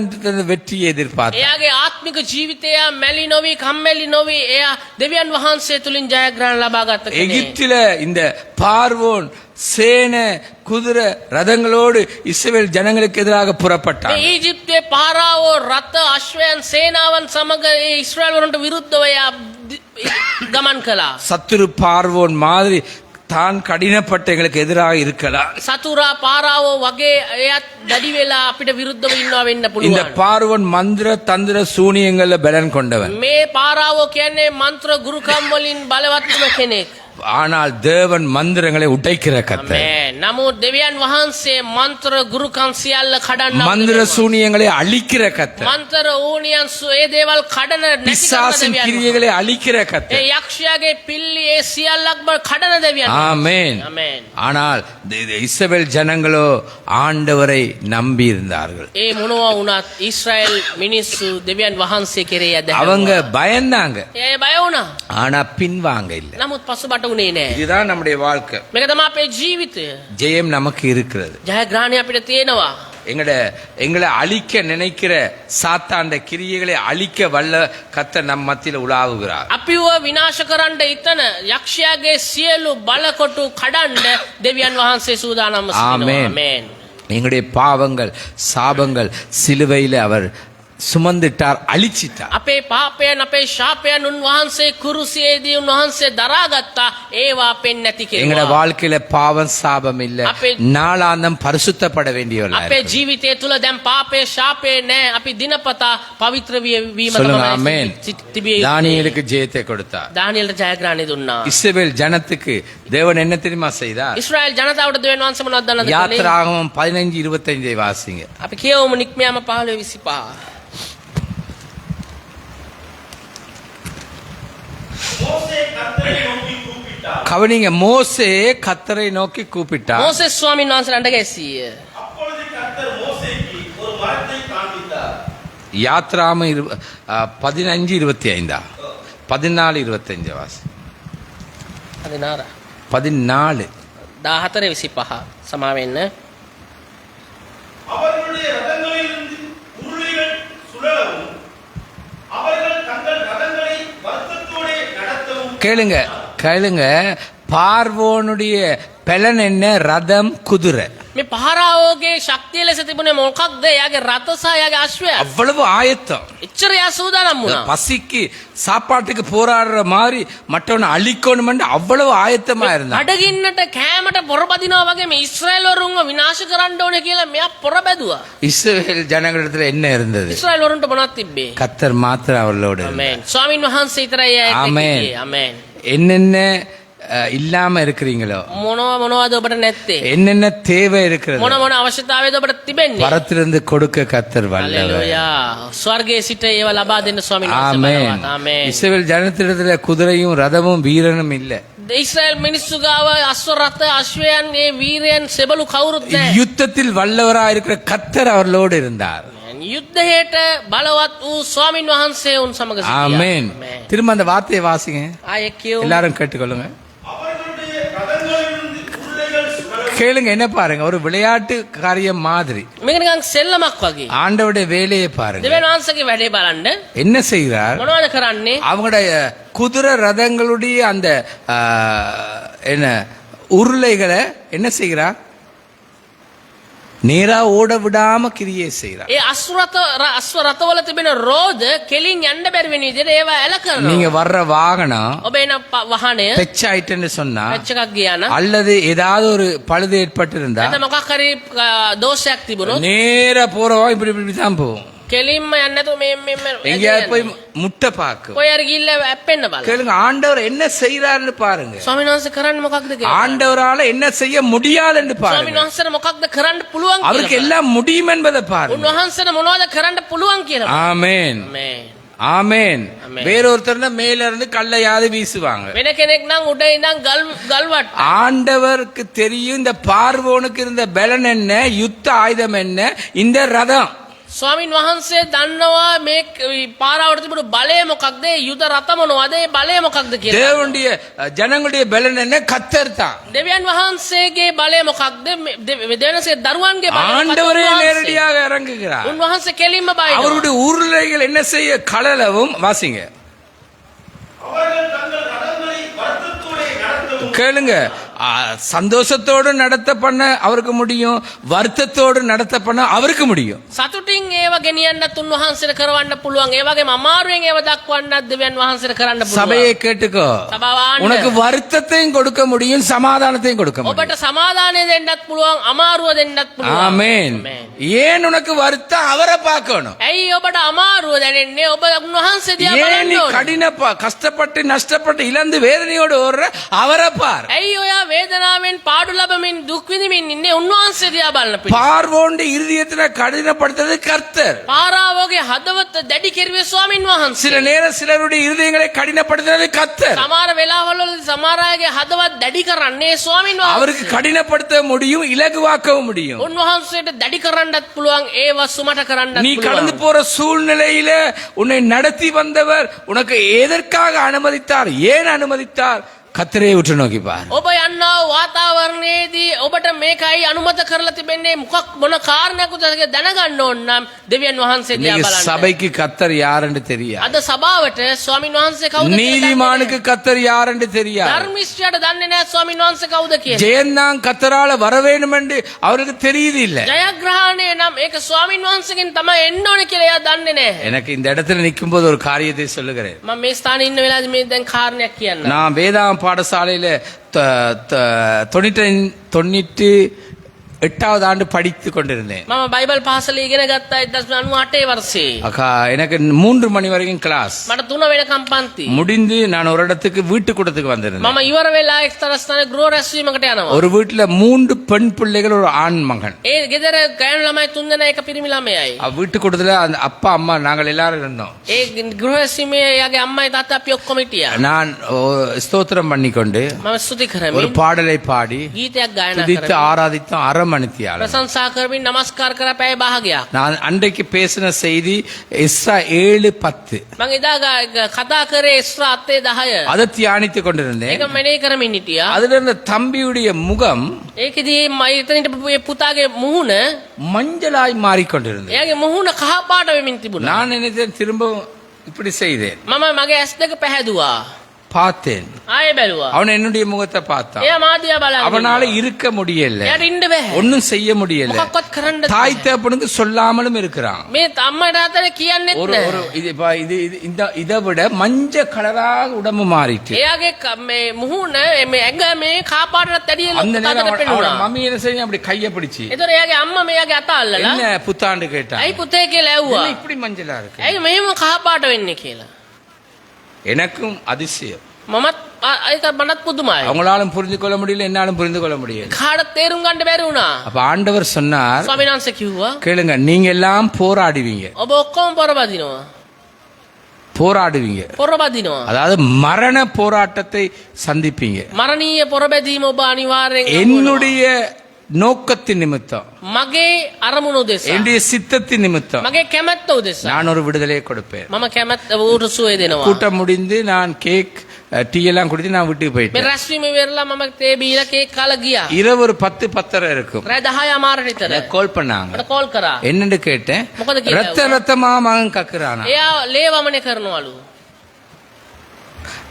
Speaker 1: வெற்றியை எதிர்பார்த்தான்.
Speaker 2: එයාගේ ආත්මික ජීවිතය මැලි නොවි කම්මැලි නොවි එයා දෙවියන් වහන්සේ තුලින් ජයග්‍රහණ ලබා ගත්ත කෙනෙක්.
Speaker 1: எகிப்தில இந்த பார்வோன் சேனை குதிரை ரதங்களோடு இஸ்ரவேல் ஜனங்களுக்கு எதிராக புறப்பட்டான்.
Speaker 2: මේ ඊජිප්තුවේ පාරාවෝ රථ අශ්වයන් සේනාවන් සමග ඒ ඊශ්‍රායල් වරුන්ට විරුද්ධව එයා ගමන් කළා.
Speaker 1: சத்துரு பார்வோன் மாதிரி தான் கடினப்பட்ட எங்களுக்கு எதிராக இருக்கலாம்.
Speaker 2: සතුරා පාරාවෝ වගේ එයත් දැඩි වෙලා අපිට විරුද්ධව ඉන්නවා වෙන්න
Speaker 1: இந்த
Speaker 2: පුළුවන්.
Speaker 1: பார்வோன் மந்திர தந்திர சூனியங்கள்ல பலன் கொண்டவன்.
Speaker 2: මේ පාරාවෝ කියන්නේ මන්ත්‍ර ගුරුකම් වලින් බලවත්ම කෙනෙක්.
Speaker 1: ஆனால் தேவன் மந்திரங்களை உடைக்கிற கர்த்தர்.
Speaker 2: ආමේන්. නමුත් දෙවියන් වහන්සේ මන්ත්‍ර ගුරුකම් සියල්ල කඩන්න
Speaker 1: மந்திர சூனியங்களை அழிக்கிற கர்த்தர்.
Speaker 2: මන්ත්‍ර ඕනියන් ඒ දේවල් කඩන නැති කරන
Speaker 1: பிசாசின்
Speaker 2: දෙවියන්
Speaker 1: கிரியைகளை அழிக்கிற
Speaker 2: ඒ
Speaker 1: கர்த்தர்.
Speaker 2: යක්ෂයාගේ පිල්ලි ඒ සියල්ලක්ම කඩන දෙවියන්.
Speaker 1: ஆமென்.
Speaker 2: ආමේන්.
Speaker 1: ஆனால் இஸ்ரவேல் ஜனங்களோ ஆண்டவரை நம்பி இருந்தார்கள்.
Speaker 2: ඒ මොනවා වුණත් ඊශ්‍රායල් මිනිස්සු දෙවියන් වහන්සේ කෙරෙහි ඇදහිලා.
Speaker 1: அவங்க பயந்தாங்க,
Speaker 2: ඒ බය වුණා.
Speaker 1: ஆனா பின்வாங்க இல்ல.
Speaker 2: නමුත් පසුබට උනේ නෑ.
Speaker 1: இதுதான் நம்முடைய வாழ்க்கை.
Speaker 2: මේක තමයි අපේ ජීවිතය.
Speaker 1: ஜெயம் நமக்கு இருக்கிறது.
Speaker 2: ජයග්‍රහණය අපිට තියෙනවා.
Speaker 1: எங்களை அழிக்க நினைக்கிற சாத்தாண்ட கிரியைகளை அழிக்க வல்ல கர்த்தர் நம் மத்தியில உலாவுகிறார்.
Speaker 2: අපිව විනාශ කරන්න ඉතන යක්ෂයාගේ සියලු බලකොටු කඩන්න දෙවියන් වහන්සේ සූදානම්ව සිටිනවා. ආමේන්.
Speaker 1: எங்களுடைய பாவங்கள் சாபங்கள் சிலுவையில அவர் சுமந்துட்டார், அழிச்சிட்டார்.
Speaker 2: අපේ පාපයන් අපේ ශාපයන් උන්වහන්සේ කුරුසියේදී උන්වහන්සේ දරාගත්තා. ඒවා අපෙන් නැති
Speaker 1: எங்களோட
Speaker 2: කෙරුවා.
Speaker 1: வாழ்க்கையில பாவம் சாபம் இல்ல, நாளாந்தம் பரிசுத்தப்பட வேண்டியவளா
Speaker 2: අපේ ජීවිතය තුළ දැන් පාපේ ශාපේ නැහැ. අපි දිනපතා පවිත්‍ර වීම
Speaker 1: சொல்லுங்க ஆமென்.
Speaker 2: තිබිය යුතුයි.
Speaker 1: தானியேலுக்கு ஜெயத்தை கொடுத்தார்.
Speaker 2: දානියලට ජයග්‍රහණය දුන්නා.
Speaker 1: இஸ்ரவேல் ஜனத்துக்கு தேவன் என்ன தெரியுமா செய்தார்?
Speaker 2: ඉස්රායල් ජනතාවට දෙවියන් වහන්සේ මොනවද දන්නවද?
Speaker 1: யாத்திராகமம் 15:25 வாசிங்க.
Speaker 2: අපි කියවමු නික්මයාම 15:25.
Speaker 1: கவனிங்க, மோசே கர்த்தரை நோக்கி கூப்பிட்டார்.
Speaker 2: மோசேஸ் சுவாமியின் වහන්සේ ළඟට ගැසීය.
Speaker 1: யாத்ராம 15:25 14:25 வாசி.
Speaker 2: 14
Speaker 1: 14
Speaker 2: 14:25 සමාවෙන්න.
Speaker 4: அவர்களுடைய ரதங்களிலிருந்து உருளைகள் சுழலவும் அவர்கள் தங்கள் ரதங்களை வருத்தத்தோடே நடத்தவும்.
Speaker 1: கேளுங்க கேளுங்க, பார்வோனுடைய பலன் என்ன? ரதம், குதிரை.
Speaker 2: මේ පහරාවෝගේ ශක්තිය ලෙස තිබුණේ මොකක්ද? එයාගේ රථ සහ එයාගේ අශ්වය.
Speaker 1: அவ்வளவு ஆயத்தம்.
Speaker 2: එච්චර එයා සූදානම් වුණා.
Speaker 1: பசிக்கு சாப்பாட்டுக்கு போராடுற மாதிரி மற்றவனை அழிக்கணும்னு அவ்வளவு ஆயத்தமா இருந்தான்.
Speaker 2: අඩගින්නට කෑමට පොරබදිනවා වගේ මේ ඉස්රායල් වරුන්ව විනාශ කරන්න ඕනේ කියලා මෙයා පොර බැදුවා.
Speaker 1: இஸ்ரவேல் ஜனங்களிடத்துல என்ன இருந்தது?
Speaker 2: ඉස්රායල් වරුන්ට මොනවද තිබ්බේ?
Speaker 1: கர்த்தர் மாத்திரம் அவர்களோடு இருந்தார்.
Speaker 2: ආමේන්. ස්වාමින් වහන්සේ විතරයි එයා එක්ක
Speaker 1: ආමේන්.
Speaker 2: හිටියේ. ආමේන්.
Speaker 1: என்னென்ன இல்லாம இருக்கிறீங்களோ,
Speaker 2: මොනවද ඔබට නැත්තේ?
Speaker 1: என்னென்ன தேவை இருக்கிறது,
Speaker 2: මොන අවශ්‍යතාවයද ඔබට තිබෙන්නේ?
Speaker 1: பரத்திலிருந்து கொடுக்க கர்த்தர் வல்லவர்.
Speaker 2: හalleluya. ස්වර්ගයේ සිට ඒව ලබා දෙන්න ස්වාමීන් වහන්සේ
Speaker 1: ஆமென்.
Speaker 2: බලවත්. ආමේන්.
Speaker 1: இஸ்ரவேல் ஜனத்திடத்துல குதிரையும் ரதமும் வீரனும் இல்ல.
Speaker 2: ඉස්රායල් මිනිස්සු ගාව අශ්ව රථ අශ්වයන් ඒ වීරයන් සෙබළු කවුරුත් නැහැ.
Speaker 1: யுத்தத்தில் வல்லவராய் இருக்கிற கர்த்தர் அவர்களோடு இருந்தார்.
Speaker 2: යුද්ධයට බලවත් වූ ස්වාමින් වහන්සේ උන් සමග සිටියා.
Speaker 1: ஆமென். திரும்ப அந்த வார்த்தையை வாசிங்க,
Speaker 2: ආයෙ කියමු.
Speaker 1: எல்லாரும் கேட்டுக்கொள்ளுங்க.
Speaker 4: அவர்களுடைய ரதங்களிலிருந்து உருளைகள் சுழலவும்.
Speaker 1: கேளுங்க, என்ன பாருங்க, ஒரு விளையாட்டு காரியம் மாதிரி.
Speaker 2: මේක නිකන් සෙල්ලමක් වගේ.
Speaker 1: ஆண்டவருடைய வேலையை பாருங்க.
Speaker 2: දෙවියන් වහන්සේගේ වැඩේ බලන්න.
Speaker 1: என்ன செய்கிறார்?
Speaker 2: මොනවද කරන්නේ?
Speaker 1: அவங்களுடைய குதிரை ரதங்களுடைய அந்த என்ன உருளைகளை என்ன செய்கிறார்? நேரா ஓட விடாம கிரியை செய்கிறார்.
Speaker 2: ඒ අශ්ව රථවල තිබෙන රෝද කෙලින් යන්න බැරි වෙන විදිහට ඒවා ඇල කරනවා.
Speaker 1: நீங்க வர்ற வாகனம்
Speaker 2: ඔබ එන වහනය
Speaker 1: பெச்சாயிட்டுன்னு சொன்னா,
Speaker 2: පැච් එකක් ගියා නම්
Speaker 1: அல்லது ஏதாவது ஒரு பழுது ஏற்பட்டு இருந்தா,
Speaker 2: නැත්නම් මොකක් හරි දෝෂයක් තිබුණොත්
Speaker 1: நேரா போறவா இப்படி இப்படி தான் போகும்.
Speaker 2: කෙලින්ම යන්න නැතුව මේ
Speaker 1: எங்கேயாவது போய் முட்டை பார்க்கும்.
Speaker 2: ඔය හරි ගිහිල්ලා ඇප්පෙන්න බලන්න.
Speaker 1: கேளுங்க, ஆண்டவர் என்ன செய்யறாருன்னு பாருங்க.
Speaker 2: ස්වාමීන් වහන්සේ කරන්නේ මොකක්ද කියලා.
Speaker 1: ஆண்டவரால என்ன செய்ய முடியாதுன்னு
Speaker 2: ස්වාමීන්
Speaker 1: பாருங்க.
Speaker 2: වහන්සේට මොකක්ද කරන්න පුළුවන්
Speaker 1: அவருக்கு
Speaker 2: කියලා.
Speaker 1: எல்லாம் முடியும் என்பதை பாருங்க.
Speaker 2: උන්වහන්සේට මොනවද කරන්න පුළුවන් කියලා.
Speaker 1: ஆமென்
Speaker 2: ආමේන්.
Speaker 1: ஆமென்.
Speaker 2: ஆமென்.
Speaker 1: வேறொருத்தர் மேல இருந்து கல்லையாவது வீசுவாங்க.
Speaker 2: වෙන කෙනෙක් නම් උඩ ඉඳන් ගල් වට.
Speaker 1: ஆண்டவருக்கு தெரியும் இந்த பார்வோனுக்கு இருந்த பலன் என்ன, யுத்த ஆயுதம் என்ன, இந்த ரதம்.
Speaker 2: ස්වාමින් වහන්සේ දන්නවා මේ පාරාවට තිබුණු බලය මොකක්ද, යුද රථ මොනවද, ඒ බලය මොකක්ද කියලා.
Speaker 1: தேவனுடைய ஜனங்களுடைய பலன் என்ன? கர்த்தர் தான்.
Speaker 2: දෙවියන් වහන්සේගේ බලය මොකක්ද, දෙවියන්සේ දරුවන්ගේ බලය මොකක්ද.
Speaker 1: ஆண்டவரே நேரடியாக இறங்குகிறார்.
Speaker 2: උන්වහන්සේ කෙලින්ම බයිනවා.
Speaker 1: அவருடைய உருளைகள் என்ன செய்ய கலலவும். வாசிங்க,
Speaker 4: அவர்கள் தங்கள் ரதங்களை வருத்தத்தோடே நடத்தவும்.
Speaker 1: கேளுங்க, சந்தோஷத்தோடு நடத்த பண்ண அவருக்கு முடியும், வருத்தத்தோடு நடத்த பண்ண அவருக்கு முடியும்.
Speaker 2: සතුටින් ඒව ගෙනියන්නත් උන්වහන්සේට කරවන්න පුළුවන්. ඒ වගේම අමාරුවෙන් ඒව දක්වන්නත් දෙවියන් වහන්සේට කරන්න පුළුවන්.
Speaker 1: சபையை கேட்டுக்கோ,
Speaker 2: සභාව ආන්න.
Speaker 1: உனக்கு வருத்தத்தையும் கொடுக்க முடியும், சமாதானத்தையும் கொடுக்க முடியும்.
Speaker 2: ඔබට සමාදානය දෙන්නත් පුළුවන්, අමාරුව දෙන්නත් පුළුවන්.
Speaker 1: ஆமென். ஏன் உனக்கு வருத்தம்? அவரை பார்க்கணும்.
Speaker 2: ඇයි ඔබට අමාරුව දැනෙන්නේ? ඔබ උන්වහන්සේ දිහා
Speaker 1: ஏன் நீ
Speaker 2: බලන්න ඕනේ.
Speaker 1: கடின கஷ்டப்பட்டு நஷ்டப்பட்டு இழந்து வேதனையோடு ஓடுற? அவரை பார்.
Speaker 2: ඇයි ඔයා වේදනාවෙන් පාඩු ලබමින් දුක් විඳින්මින් ඉන්නේ? උන්වහන්සේ දිහා බලන්න පිට.
Speaker 1: பார்வோனுடைய இருதயத்தை கடினப்படுத்துறது கர்த்தர்.
Speaker 2: පාරාවෝගේ හදවත දැඩි කෙරුවේ ස්වාමින් වහන්සේ.
Speaker 1: சில நேரம் சிலருடைய இருதயங்களை கடினப்படுத்துறது கர்த்தர்.
Speaker 2: සමහර වෙලාවවලදී සමහර අයගේ හදවත් දැඩි කරන්නේ ස්වාමින්
Speaker 1: அவருக்கு
Speaker 2: වහන්සේ.
Speaker 1: கடினப்படுத்த முடியும், இலகுவாக்கவும் முடியும்.
Speaker 2: උන්වහන්සේට දැඩි කරන්නත් පුළුවන්, ඒව සුමට කරන්නත්
Speaker 1: நீ கடந்து
Speaker 2: පුළුවන්.
Speaker 1: போற சூழ்நிலையில உன்னை நடத்தி வந்தவர் உனக்கு எதற்காக அனுமதித்தார், ஏன் அனுமதித்தார், கத்தரே உற்று நோக்கி பார்.
Speaker 2: ඔබ යන්නා වූ වාතාවරණයේදී ඔබට මේකයි අනුමත කරලා තිබෙන්නේ මොකක් මොන කාරණයක්ද කියලා දැනගන්න ඕන නම් දෙවියන් වහන්සේ දිහා
Speaker 1: இன்னைக்கு
Speaker 2: බලන්න.
Speaker 1: சபைக்கு கத்தர் யாருன்னு தெரியாது.
Speaker 2: අද සභාවට ස්වාමින් වහන්සේ කවුද කියලා
Speaker 1: நீதிமானுக்கு கத்தர் யாருன்னு தெரியாது.
Speaker 2: ධර්මිෂ්ඨයාට දන්නේ නැහැ ස්වාමින් වහන්සේ කවුද කියලා.
Speaker 1: ஜெயந்தான் கத்தரால வர வேண்டும் என்று அவருக்கு தெரியுது இல்ல.
Speaker 2: ජයග්‍රහණය නම් ඒක ස්වාමින් වහන්සේගෙන් තමයි එන්න ඕනේ කියලා එයා දන්නේ නැහැ.
Speaker 1: எனக்கு இந்த இடத்துல நிற்கும் போது ஒரு காரியத்தை சொல்லுகிறேன்.
Speaker 2: මම මේ ස්ථානයේ ඉන්න වෙලාවේ මේ දැන් කාරණයක් කියන්න.
Speaker 1: நான் வேதாம் பாடசாலையில 98வது ஆண்டு படித்து கொண்டிருந்தேன்.
Speaker 2: මම බයිබල් පාසලේ ඉගෙන ගත්තා 1998 වර්ෂයේ.
Speaker 1: அக்கா எனக்கு 3 மணி வரைக்கும் கிளாஸ்
Speaker 2: මට 3 වෙනකම් පන්ති.
Speaker 1: முடிந்து நான் ஒரு இடத்துக்கு வீட்டுக்கூடத்துக்கு வந்திருந்தேன்.
Speaker 2: මම ඉවර වෙලා එක්තරා ස්ථානයේ ගෘහ රැස්වීමකට යනවා.
Speaker 1: ஒரு வீட்டுல 3 பெண் பிள்ளைகள் ஒரு ஆண் மகன்.
Speaker 2: ඒ ගෙදර ගෑනු ළමයි 3 දෙනා එක පිරිමි ළමයයි.
Speaker 1: வீட்டுக்கூடத்துல அந்த அப்பா அம்மா நாங்கள் எல்லாரும் இருந்தோம்.
Speaker 2: ඒ ගෘහ රැස්වීමේ යාගේ අම්මයි තාත්තා අපි ඔක්කොම හිටියා.
Speaker 1: நான் ஸ்தோத்திரம் பண்ணிக்கொண்டு
Speaker 2: මම ස්තුති
Speaker 1: ஒரு
Speaker 2: කරමින්
Speaker 1: பாடலை பாடி
Speaker 2: ගීතයක් ගායනා
Speaker 1: துதித்து
Speaker 2: කරමින්
Speaker 1: ஆராதித்தோம் அரை மணித்தியால.
Speaker 2: ප්‍රශංසා කරමින් නමස්කාර කරා පැය භාගයක්.
Speaker 1: நான் அன்றைக்கு பேசின செய்தி எஸ்ரா 7:10.
Speaker 2: මම එදා කතා කරේ එස්රා 7:10.
Speaker 1: அதை தியானித்துக் கொண்டிருந்தேன்.
Speaker 2: ඒක මෙනෙහි කරමින් හිටියා.
Speaker 1: அதுல இருந்த தம்பியுடைய முகம்
Speaker 2: ඒකෙදී එතනිට පුතාගේ මුහුණ
Speaker 1: மஞ்சளாய் மாறிக்கொண்டிருந்தது.
Speaker 2: එයාගේ මුහුණ කහ පාට වෙමින් තිබුණා.
Speaker 1: நான் நினைத்தேன் திரும்ப இப்படி செய்தேன்.
Speaker 2: මම මගේ ඇස් දෙක පැහැදුවා.
Speaker 1: பார்த்தேன்.
Speaker 2: ආයෙ බැලුවා.
Speaker 1: அவன் என்னுடைய முகத்தை பார்த்தான்.
Speaker 2: එයා මාදියා බලන්
Speaker 1: அவனால இருக்க முடியல,
Speaker 2: එයාට ඉන්න බෑ.
Speaker 1: ஒன்னும் செய்ய முடியல.
Speaker 2: මොකක්වත් කරන්න
Speaker 1: தாய் தகப்பனுக்கு சொல்லாமலும் இருக்கிறான்.
Speaker 2: මේ අම්මා තාත්තට කියන්නෙත්
Speaker 1: ஒரு
Speaker 2: නෑ.
Speaker 1: ஒரு இதை விட மஞ்ச கலராக உடம்பு மாறிட்டு.
Speaker 2: එයාගේ මේ මුහුණ මේ ඇඟ මේ කහ පාටට ඇඩිය
Speaker 1: அந்த நேரம்
Speaker 2: ලොකුට
Speaker 1: அவன்
Speaker 2: පෙනුණා.
Speaker 1: மம்மி என்ன செய்ய அப்படி கைய பிடிச்சு
Speaker 2: ඒතර එයාගේ අම්මා මෙයාගේ අත අල්ලලා
Speaker 1: என்ன புத்தாண்டு கேட்டா.
Speaker 2: ඇයි පුතේ කියලා ඇහුවා.
Speaker 1: என்ன இப்படி மஞ்சளா இருக்கு?
Speaker 2: ඇයි මෙහෙම කහ පාට වෙන්නේ කියලා.
Speaker 1: எனக்கும் அதிசயம்.
Speaker 2: මමත් ඒක මනත් පුදුමයි.
Speaker 1: அவங்களாலும் புரிந்து கொள்ள முடியல, என்னாலும் புரிந்து கொள்ள முடியல.
Speaker 2: කාට තේරුම් ගන්න බැරි වුණා.
Speaker 1: அப்ப ஆண்டவர் சொன்னார்,
Speaker 2: ස්වාමීන් වහන්සේ කිව්වා
Speaker 1: கேளுங்க, நீங்க எல்லாம் போராடுவீங்க.
Speaker 2: ඔබ ඔක්කොම පොරබදිනවා.
Speaker 1: போராடுவீங்க,
Speaker 2: පොරබදිනවා.
Speaker 1: அதாவது மரண போராட்டத்தை சந்திப்பீங்க.
Speaker 2: මරණීය පොරබැදීම ඔබ අනිවාර්යෙන්
Speaker 1: என்னுடைய நோக்கத்தின் நிமித்தம்,
Speaker 2: මගේ අරමුණ උදෙසා
Speaker 1: என்னுடைய சித்தத்தின் நிமித்தம்
Speaker 2: මගේ කැමැත්ත උදෙසා
Speaker 1: நான் ஒரு விடுதலையை கொடுப்பேன்.
Speaker 2: මම කැමැත්ත ඌට සුවය දෙනවා.
Speaker 1: கூட்டம் முடிந்து நான் கேக் டீ எல்லாம் குடித்து நான் வீட்டுக்கு
Speaker 2: මේ
Speaker 1: போயிட்டேன்.
Speaker 2: රැස්වීම ඉවරලා මම තේ බීලා කේක් කාලා ගියා.
Speaker 1: இரவு ஒரு 10:10 இருக்கும்.
Speaker 2: රෑ 10 අමාර විතර
Speaker 1: கால் பண்ணாங்க.
Speaker 2: මට කෝල් කරා.
Speaker 1: என்னன்னு கேட்டேன்.
Speaker 2: මොකද කියලා
Speaker 1: ரத்தமா மகன் கக்குறானா.
Speaker 2: එයා ලේ වමනේ කරනවලු.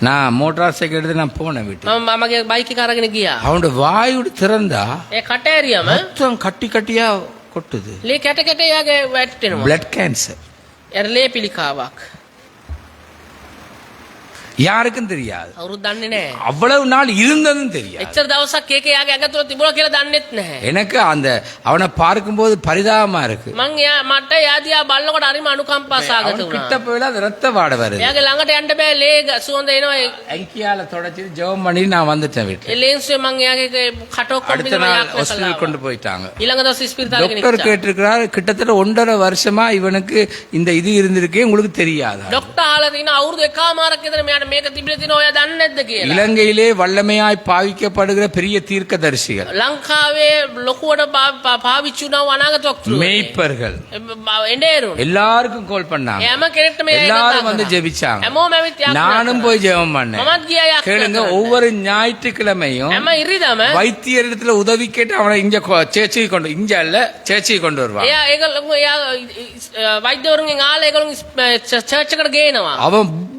Speaker 1: நான் மோட்டார் சைக்கிள் எடுத்து நான் போனேன் வீட்டுக்கு.
Speaker 2: මම මගේ බයික් එක අරගෙන ගියා.
Speaker 1: அவனோட வாயுடு திறந்தா
Speaker 2: ඒ කට ඇරියම
Speaker 1: ரத்தம் கட்டி கட்டியா கொட்டுது.
Speaker 2: ලේ කැට කැට එයාගේ වැටෙනවා.
Speaker 1: Blood cancer.
Speaker 2: එයාට ලේ පිළිකාවක්.
Speaker 1: யாருக்கும் தெரியாது.
Speaker 2: අවුරුදු දන්නේ නැහැ.
Speaker 1: அவ்வளவு நாள் இருந்ததும் தெரியாது.
Speaker 2: එච්චර දවසක් ඒක එයාගේ ඇඟ තුල තිබුණා කියලා දන්නෙත් නැහැ.
Speaker 1: எனக்கு அந்த அவனை பார்க்கும்போது பரிதாபமா இருக்கு.
Speaker 2: මං මට යාදියා බලනකොට හරිම අනුකම්පා සාගත
Speaker 1: அவன்
Speaker 2: වුණා.
Speaker 1: கிட்ட போயில அது ரத்த வாட வருது.
Speaker 2: එයාගේ ළඟට යන්න බෑ ලේ සුවඳ එනවා.
Speaker 1: ஐக்கியால தொடச்சி ஜெபம் பண்ணி நான் வந்துட்டேன் வீட்டுக்கு.
Speaker 2: ඒ ලේන්සුවේ මං එයාගේ කටෝ
Speaker 1: அடுத்த
Speaker 2: කොම්බින
Speaker 1: நாள்
Speaker 2: යාත්‍රා
Speaker 1: ஹாஸ்பிடல் கொண்டு
Speaker 2: කළා.
Speaker 1: போயிட்டாங்க.
Speaker 2: ඊළඟ දවසේ ස්පිරිතාලේ
Speaker 1: டாக்டர்
Speaker 2: ගෙනිච්චා.
Speaker 1: கேட்டிருக்கிறார், கிட்டத்தட்ட 1.5 வருஷமா இவனுக்கு இந்த இது இருந்திருக்கே உங்களுக்கு தெரியாதா?
Speaker 2: ඩොක්ටර් අහලා තිනා අවුරුදු එකමාරක් විතර මෙයාට මේක තිබිලා තිනවා ඔයා දන්නේ නැද්ද කියලා.
Speaker 1: இலங்கையிலே வல்லமையாய் பாவிக்கப்படுகிற பெரிய தீர்க்கதரிசிகள்,
Speaker 2: ලංකාවේ ලොකුවට පාවිච්චි වුණා අනාගත වක්තෘ.
Speaker 1: மேய்ப்பர்கள்
Speaker 2: එඬේරුන්.
Speaker 1: எல்லாருக்கும் கால் பண்ணாங்க.
Speaker 2: හැම කෙනෙක්ටම මේ
Speaker 1: எல்லாரும் வந்து ஜெபிச்சாங்க.
Speaker 2: හැමෝම ඇවිත් යාත්‍රා
Speaker 1: நானும்
Speaker 2: කළා.
Speaker 1: போய் ஜெபம் பண்ணேன்.
Speaker 2: මමත් ගියා යාත්‍රා
Speaker 1: கேளுங்க,
Speaker 2: කරන්න.
Speaker 1: ஒவ்வொரு ஞாயிற்றுக்கிழமையும்
Speaker 2: හැම ඉරිදම
Speaker 1: வைத்தியரிடத்துல உதவி கேட்டு அவனை இங்க சேர்ச்சை கொண்டு, இங்க அல்ல சேர்ச்சை கொண்டு வருவான்.
Speaker 2: එයා ඒගොල්ලෝ එයා වෛද්‍යවරුන්ගෙන් ආලා ඒගොල්ලෝ චර්ච් එකට ගේනවා.
Speaker 1: அவன்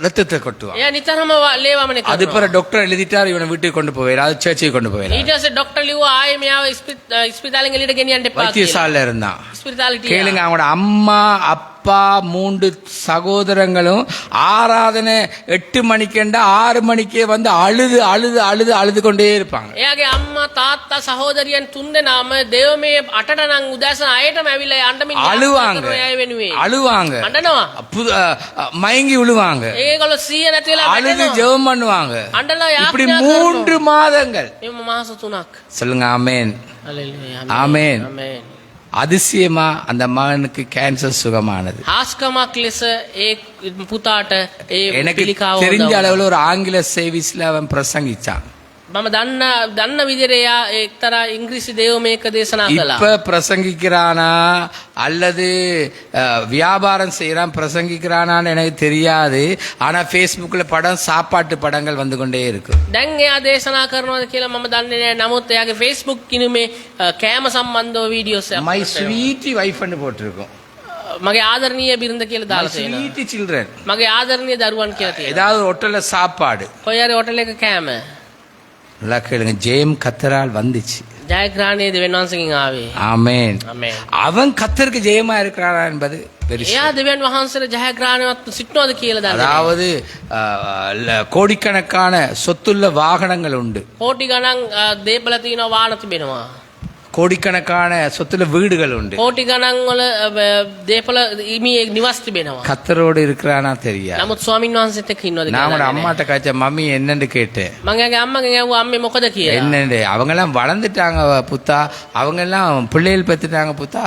Speaker 1: ரத்தத்தை கொட்டுவான்.
Speaker 2: එයා නිතරම ලේ වමනේ
Speaker 1: அது
Speaker 2: කරනවා.
Speaker 1: பிற டாக்டர் எழுதிட்டார், இவனை வீட்டுக்கு கொண்டு போவார், அது சேர்ச்சை கொண்டு போவார்.
Speaker 2: ඊට පස්සේ ડોක්ටර් ලිව්වා ආයේ මෙයාව ස්පිතාලෙන් එළියට ගෙනියන්න එපා කියලා.
Speaker 1: வைத்தியசாலையில இருந்தான்.
Speaker 2: ස්පිතාලෙට
Speaker 1: கேளுங்க, அவனோட அம்மா அப்பா 3 சகோதரங்களும் ஆராதனை 8 மணிக்கெண்டா 6 மணிக்கே வந்து அழுது அழுது அழுது அழுது கொண்டே இருப்பாங்க.
Speaker 2: එයාගේ අම්මා තාත්තා සහෝදරියන් 3 දෙනාම දේවමේ 8ට නම් උදෑසන 6ටම ඇවිල්ලා යන්නමින්
Speaker 1: அழுவாங்க,
Speaker 2: අය වෙනුවේ
Speaker 1: அழுவாங்க,
Speaker 2: අඬනවා.
Speaker 1: மயங்கி விழுவாங்க,
Speaker 2: ඒගොල්ලෝ සිහිය නැති වෙලා
Speaker 1: அழுது
Speaker 2: වැටෙනවා.
Speaker 1: ஜெபம் பண்ணுவாங்க.
Speaker 2: අඬලා
Speaker 1: இப்படி
Speaker 2: යාත්‍රා
Speaker 1: 3 மாதங்கள்.
Speaker 2: මේ මාස 3ක්.
Speaker 1: சொல்லுங்க ஆமென்.
Speaker 2: හalleluya.
Speaker 1: ஆமென்.
Speaker 2: ආමේන්.
Speaker 1: அதிசயமா அந்த மகனுக்கு கேன்சர் சுகமானது.
Speaker 2: හාස්කමක් ලෙස ඒ පුතාට ඒ
Speaker 1: எனக்கு
Speaker 2: පිළිකාව
Speaker 1: தெரிஞ்ச
Speaker 2: වුණා.
Speaker 1: அளவுல ஒரு ஆங்கில சேவிஸ்ல அவன் பிரசங்கிச்சான்.
Speaker 2: මම දන්න විදිහට එයා එක්තරා ඉංග්‍රීසි දේවමයක දේශනා කළා.
Speaker 1: இப்ப பிரசங்கிக்கிறானா அல்லது வியாபாரம் செய்யறான் பிரசங்கிக்கிறானான்னு எனக்கு தெரியாது. ஆனா Facebookல படம் சாப்பாட்டு படங்கள் வந்து கொண்டே இருக்கு.
Speaker 2: දැන් එයා දේශනා කරනවද කියලා මම දන්නේ නැහැ. නමුත් එයාගේ Facebook කිනුමේ කෑම සම්බන්ධව වීඩියෝස්
Speaker 1: மை ஸ்வீட்டி வைஃப்னு போட்டிருக்கும்.
Speaker 2: මගේ ආදරණීය බිරිඳ කියලා
Speaker 1: மை
Speaker 2: දාලා තියෙනවා.
Speaker 1: Sweetie children.
Speaker 2: මගේ ආදරණීය දරුවන් කියලා තියෙනවා.
Speaker 1: ஏதாவது ஒரு ஹோட்டல்ல சாப்பாடு.
Speaker 2: කොයි හරි හොටල් එක කෑම.
Speaker 1: நல்லா கேளுங்க. ஜெயம் கத்தரால் வந்துச்சு.
Speaker 2: ජයග්‍රහණය දෙවියන් වහන්සේගෙන් ආවේ.
Speaker 1: ஆமென்.
Speaker 2: ආමේන්.
Speaker 1: அவன் கத்தருக்கு ஜெயமா இருக்கிறானா என்பது பெரிய
Speaker 2: එයා දෙවියන් වහන්සේට ජයග්‍රහණවත් සිටනවද කියලා දන්නේ නැහැ.
Speaker 1: அதாவது கோடிக்கணக்கான சொத்துள்ள வாகனங்கள் உண்டு.
Speaker 2: කෝටි ගණන් දේපල තියෙනවා වාහන තිබෙනවා.
Speaker 1: கோடிக்கணக்கான சொத்துல வீடுகள் உண்டு.
Speaker 2: කෝටි ගණන් වල දේපල නිවාස තිබෙනවා.
Speaker 1: கத்தரோடு இருக்கிறானா தெரியாது.
Speaker 2: නමුත් ස්වාමින් වහන්සේත් එක්ක ඉන්නවද
Speaker 1: நான்
Speaker 2: කියලා
Speaker 1: அம்மாட்ட காய்ச்ச மம்மி என்னன்னு கேட்டேன்.
Speaker 2: මම එයාගේ අම්මගෙන් ඇහුවා අම්මේ මොකද කියලා.
Speaker 1: என்னண்டு அவங்க எல்லாம் வளர்ந்துட்டாங்க புத்தா, அவங்க எல்லாம் பிள்ளைகள் பெற்றுட்டாங்க புத்தா,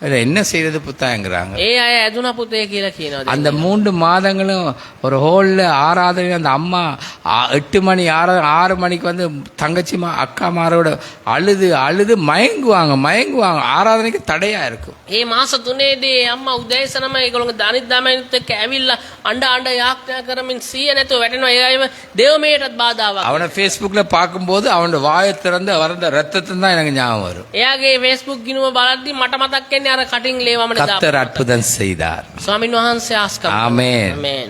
Speaker 1: இல்ல என்ன செய்யறது புத்தாங்கிறாங்க.
Speaker 2: ඒ අය ඇදුනා පුතේ කියලා කියනවා.
Speaker 1: அந்த 3 மாதங்களும் ஒரு ஹோல்ல ஆராதனை அந்த அம்மா 8 மணி 6 மணிக்கு வந்து தங்கச்சி அக்காமாரோட அழுது அழுது மயங்குவாங்க. ஆராதனைக்கு தடையா இருக்கும்.
Speaker 2: ඒ මාස 3ේදී අම්මා උදෑසනම ඒගොල්ලෝ අනිත් දමයින්ත් එක්ක ඇවිල්ලා අඬ යාඥා කරමින් සිය නැතුව වැටෙනවා. ඒ අයම දේවමයටත් බාධාවක්.
Speaker 1: அவனை Facebookல பார்க்கும்போது அவனோட வாயை திறந்து வந்த ரத்தத்தை தான் எனக்கு ஞாபகம் வரும்.
Speaker 2: එයාගේ Facebook ගිනුම බලද්දි මට මතක් වෙන්නේ අර කටින් ලේවමන
Speaker 1: கர்த்தர் அற்புதம் செய்தார்.
Speaker 2: ස්වාමින් වහන්සේ ආස්කම්.
Speaker 1: ஆமென்.
Speaker 2: ආමේන්.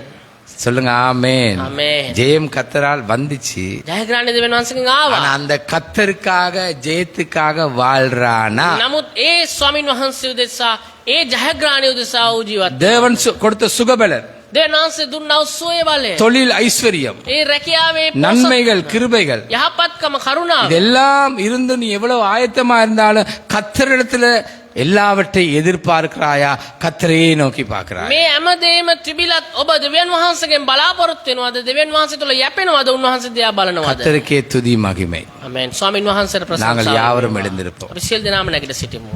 Speaker 1: சொல்லுங்க ஆமென்.
Speaker 2: ஆமென்.
Speaker 1: ஜெயம் கர்த்தரால் வந்துச்சு.
Speaker 2: ජයග්‍රහණය දෙවියන් වහන්සේගෙන් ආවා.
Speaker 1: ஆனா அந்த கர்த்தருக்காக ஜெயத்துக்காக வாழ்றானா?
Speaker 2: නමුත් ඒ ස්වාමින් වහන්සේ උදෙසා ඒ ජයග්‍රහණය උදෙසා වූ ජීවත්.
Speaker 1: தேவன் கொடுத்த சுகபலன்,
Speaker 2: දෙවියන් වහන්සේ දුන්නා වූ සුවය බලය.
Speaker 1: தொழில் ஐஸ்வர்யம்,
Speaker 2: ඒ රැකියාවේ
Speaker 1: நன்மைகள், கிருபைகள்,
Speaker 2: යහපත්කම කරුණාව.
Speaker 1: இதெல்லாம் இருந்து நீ எவ்வளவு ஆயத்தமா இருந்தாலும் கர்த்தரிடத்துல எல்லாவற்றையும் எதிர்பார்க்கிறாயா? கர்த்தரையே நோக்கி பார்க்கிறாயா?
Speaker 2: මේ හැමදේම තිබිලත් ඔබ දෙවියන් වහන්සේගෙන් බලාපොරොත්තු වෙනවද? දෙවියන් වහන්සේ තුළ යැපෙනවද? උන්වහන්සේ දිහා බලනවද?
Speaker 1: கர்த்தருக்கே துதி மகிமை.
Speaker 2: ආමේන්. ස්වාමින් වහන්සේට
Speaker 1: நாங்கள்
Speaker 2: ප්‍රශංසා.
Speaker 1: யாவரும் எழுந்திருப்போம்.
Speaker 2: අපි සියලු දෙනාම නැගිට සිටිමු.